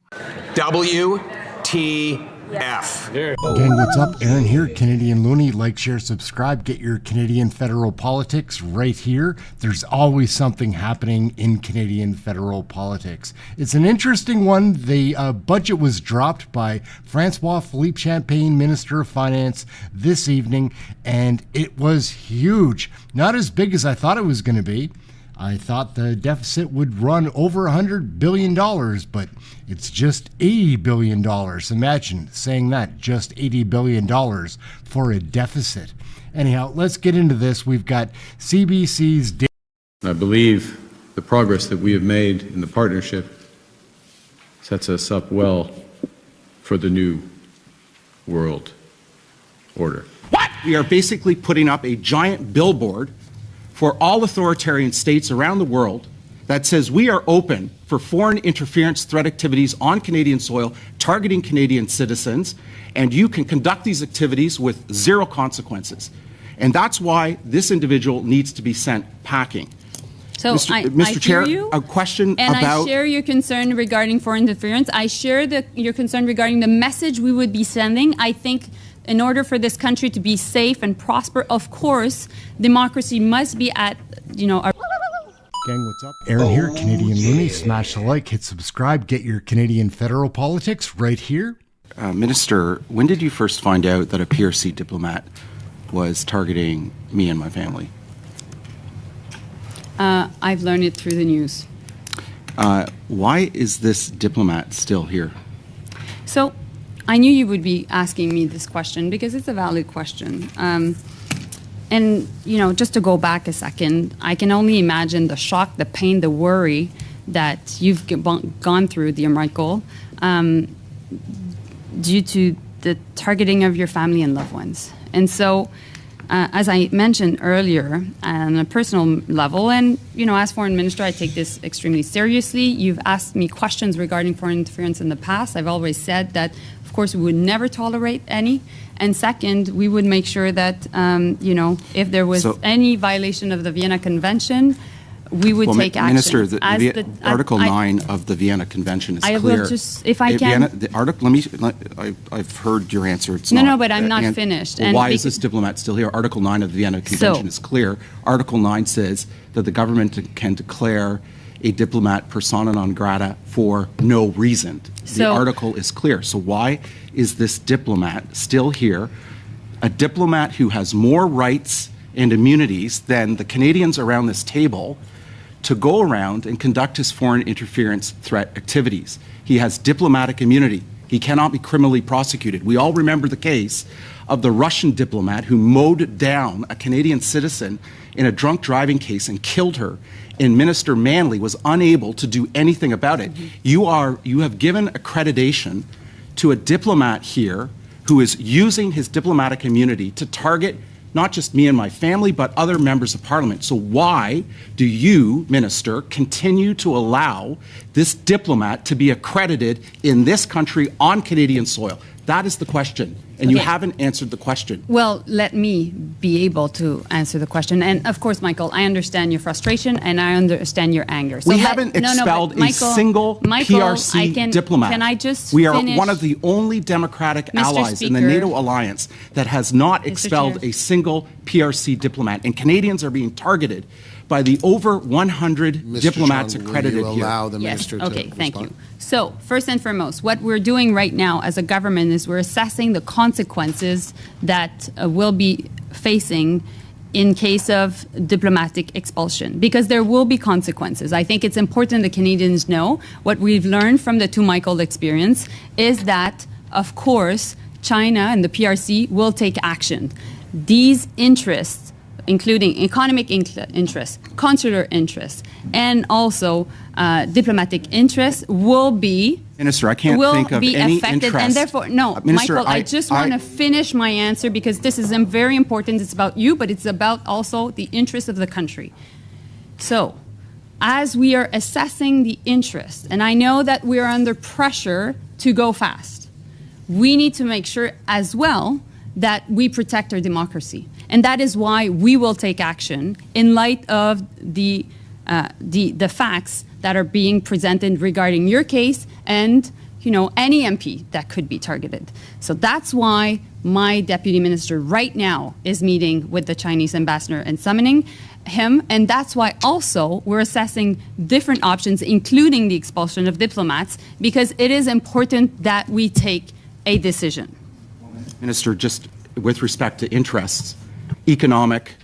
WTF. Gang, what's up? Aaron here, Canadian Looney. Like, share, subscribe. Get your Canadian federal politics right here. There's always something happening in Canadian federal politics. It's an interesting one. The budget was dropped by Francois Philippe Champagne, Minister of Finance, this evening, and it was huge. Not as big as I thought it was going to be. I thought the deficit would run over $100 billion, but it's just $80 billion. Imagine saying that, just $80 billion for a deficit. Anyhow, let's get into this. We've got CBC's... I believe the progress that we have made in the partnership sets us up well for the new world order. What? We are basically putting up a giant billboard for all authoritarian states around the world that says we are open for foreign interference threat activities on Canadian soil, targeting Canadian citizens, and you can conduct these activities with zero consequences. And that's why this individual needs to be sent packing. So Mr. Chair, a question and about... I share your concern regarding foreign interference. I share your concern regarding the message we would be sending. I think in order for this country to be safe and prosper, of course, democracy must be at, our... Gang, what's up? Aaron here, Canadian Looney. Smash the like, hit subscribe, get your Canadian federal politics right here. Minister, when did you first find out that a PRC diplomat was targeting me and my family? I've learned it through the news. Why is this diplomat still here? So, I knew you would be asking me this question because it's a valid question. And, just to go back a second, I can only imagine the shock, the pain, the worry that you've gone through, dear Michael, due to the targeting of your family and loved ones. And so, as I mentioned earlier, on a personal level, and, as Foreign Minister, I take this extremely seriously. You've asked me questions regarding foreign interference in the past. I've always said that, of course, we would never tolerate any. And second, we would make sure that, if there was any violation of the Vienna Convention, we would take action. Minister, Article 9 of the Vienna Convention is clear. I will just, if I can... I've heard your answer. It's no, but I'm not finished. Well, why is this diplomat still here? Article 9 of the Vienna Convention is clear. Article 9 says that the government can declare a diplomat persona non grata for no reason. The article is clear. So why is this diplomat still here? A diplomat who has more rights and immunities than the Canadians around this table to go around and conduct his foreign interference threat activities. He has diplomatic immunity. He cannot be criminally prosecuted. We all remember the case of the Russian diplomat who mowed down a Canadian citizen in a drunk driving case and killed her, and Minister Manley was unable to do anything about it. You have given accreditation to a diplomat here who is using his diplomatic immunity to target not just me and my family, but other members of Parliament. So why do you, Minister, continue to allow this diplomat to be accredited in this country on Canadian soil? That is the question, and you haven't answered the question. Well, let me be able to answer the question. And of course, Michael, I understand your frustration and I understand your anger. So We haven't expelled a single PRC diplomat. Can I just We are finish? one of the only democratic allies in the Speaker. NATO alliance that has not expelled Chair. a single PRC diplomat. And Canadians are being targeted by the over 100 diplomats Chong, will accredited you here. allow the minister to Okay, thank respond? you. So, first and foremost, what we're doing right now as a government is we're assessing the consequences that we'll be facing in case of diplomatic expulsion, because there will be consequences. I think it's important that Canadians know what we've learned from the Two Michael experience is that, of course, China and the PRC will take action. These interests, including economic interests, consular interests, and also diplomatic interests, will be Minister, I can't think of any affected, interest. and therefore, no, Minister, Michael, I just want to finish my answer because this is very important. It's about you, but it's about also the interests of the country. So, as we are assessing the interests, and I know that we are under pressure to go fast, we need to make sure as well that we protect our democracy. And that is why we will take action in light of the facts that are being presented regarding your case and, you know, any MP that could be targeted. So that's why my deputy minister right now is meeting with the Chinese ambassador and summoning him. And that's why also we're assessing different options, including the expulsion of diplomats, because it is important that we take a decision. Minister, just with respect to interests, economic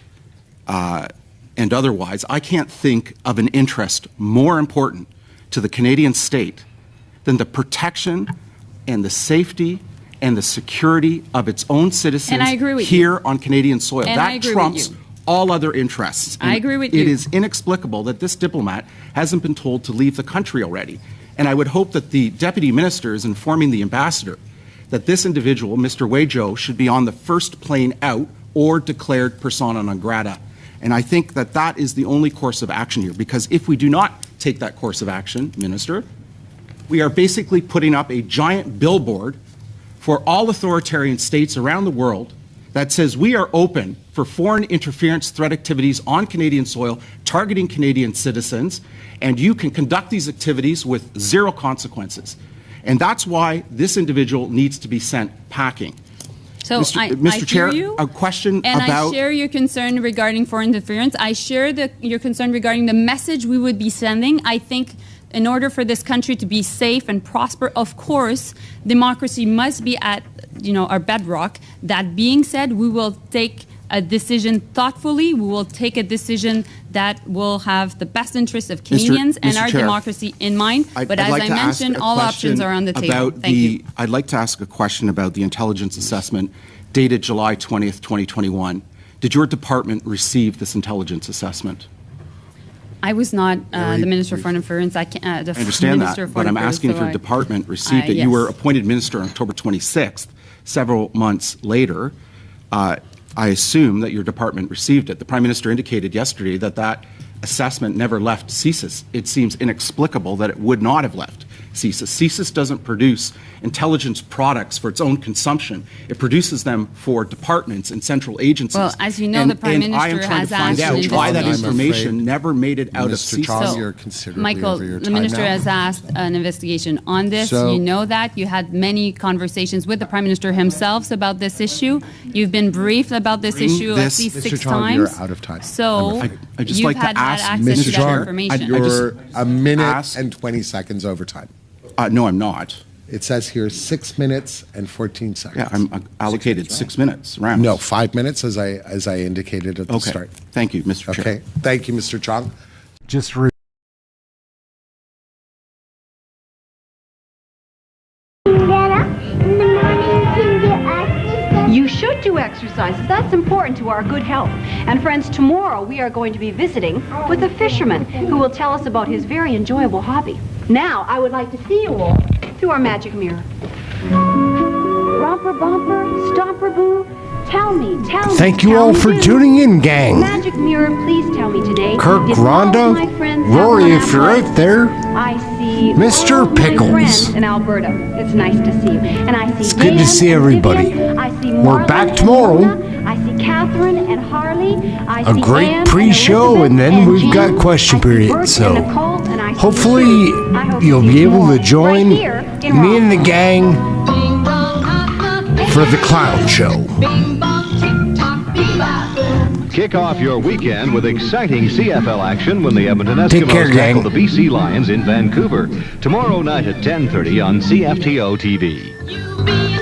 and otherwise, I can't think of an interest more important to the Canadian state than the protection and the safety and the security of its own citizens And I agree with here on Canadian soil. And I that agree with trumps you. all other interests. I agree with It you. is inexplicable that this diplomat hasn't been told to leave the country already. And I would hope that the deputy minister is informing the ambassador that this individual, Mr. Weijo, should be on the first plane out or declared persona non grata. And I think that that is the only course of action here, because if we do not take that course of action, Minister, we are basically putting up a giant billboard for all authoritarian states around the world that says we are open for foreign interference threat activities on Canadian soil, targeting Canadian citizens, and you can conduct these activities with zero consequences. And that's why this individual needs to be sent packing. So Mr. I Chair, hear you, a question and about... I share your concern regarding foreign interference. I share your concern regarding the message we would be sending. I think in order for this country to be safe and prosper, of course, democracy must be at our bedrock. That being said, we will take a decision thoughtfully. We will take a decision that will have the best interests of Canadians and our Chair, democracy in mind. But as I mentioned, all options are on the table. Thank you. I'd like to ask a question about the intelligence assessment dated July 20th, 2021. Did your department receive this intelligence assessment? I was not the Minister for Foreign Affairs. I understand that, but I'm asking if your department received it. Yes. You were appointed minister on October 26th, several months later. I assume that your department received it. The Prime Minister indicated yesterday that that assessment never left CSIS. It seems inexplicable that it would not have left CSIS. CSIS doesn't produce intelligence products for its own consumption. It produces them for departments and central agencies. Well, as you know, the Prime Minister I am trying has to find asked out why that I'm information afraid, never made it out Mr. of Chong, CSIS. you're considerably Michael, over your the time Minister now. has asked an investigation on this. So- You know that. You had many conversations with the Prime Minister himself about this issue. You've been briefed about this issue at least Mr. 6 Chong, times. you're out of time. So I'd just you've like to had ask access Mr. to that Chong, information. you're a minute ask- and 20 seconds over time. No, I'm not. It says here 6 minutes and 14 seconds. Yeah, I'm allocated 6 minutes. Rounds. No, 5 minutes as I indicated at the Okay. start. Thank you, Mr. Chair. Okay. Thank you, Mr. Chong. Just You should do exercises. That's important to our good health. And friends, tomorrow we are going to be visiting with a fisherman who will tell us about his very enjoyable hobby. Now, I would like to see you all through our magic mirror. Romper bumper, stomper boo, tell me. Thank you tell all me for do. tuning in, gang. Magic mirror, please tell me today. Kirk, did all of Rhonda, my friends have Rory, one if you're apple? out there, I see Mr. all of my Pickles. friends in Alberta. It's nice to see you. And I see It's good to Dan see and everybody. Vivian. I see We're Marlon back and tomorrow. Luna. I see see Catherine and Harley. I A see great Ann pre-show, and then we've got question period. So hopefully you'll be able to join me and the gang for the clown show. Kick off your weekend with exciting CFL action when the Edmonton Take care, Eskimos gang. tackle the BC Lions in Vancouver. Tomorrow night at 10:30 on CFTO TV.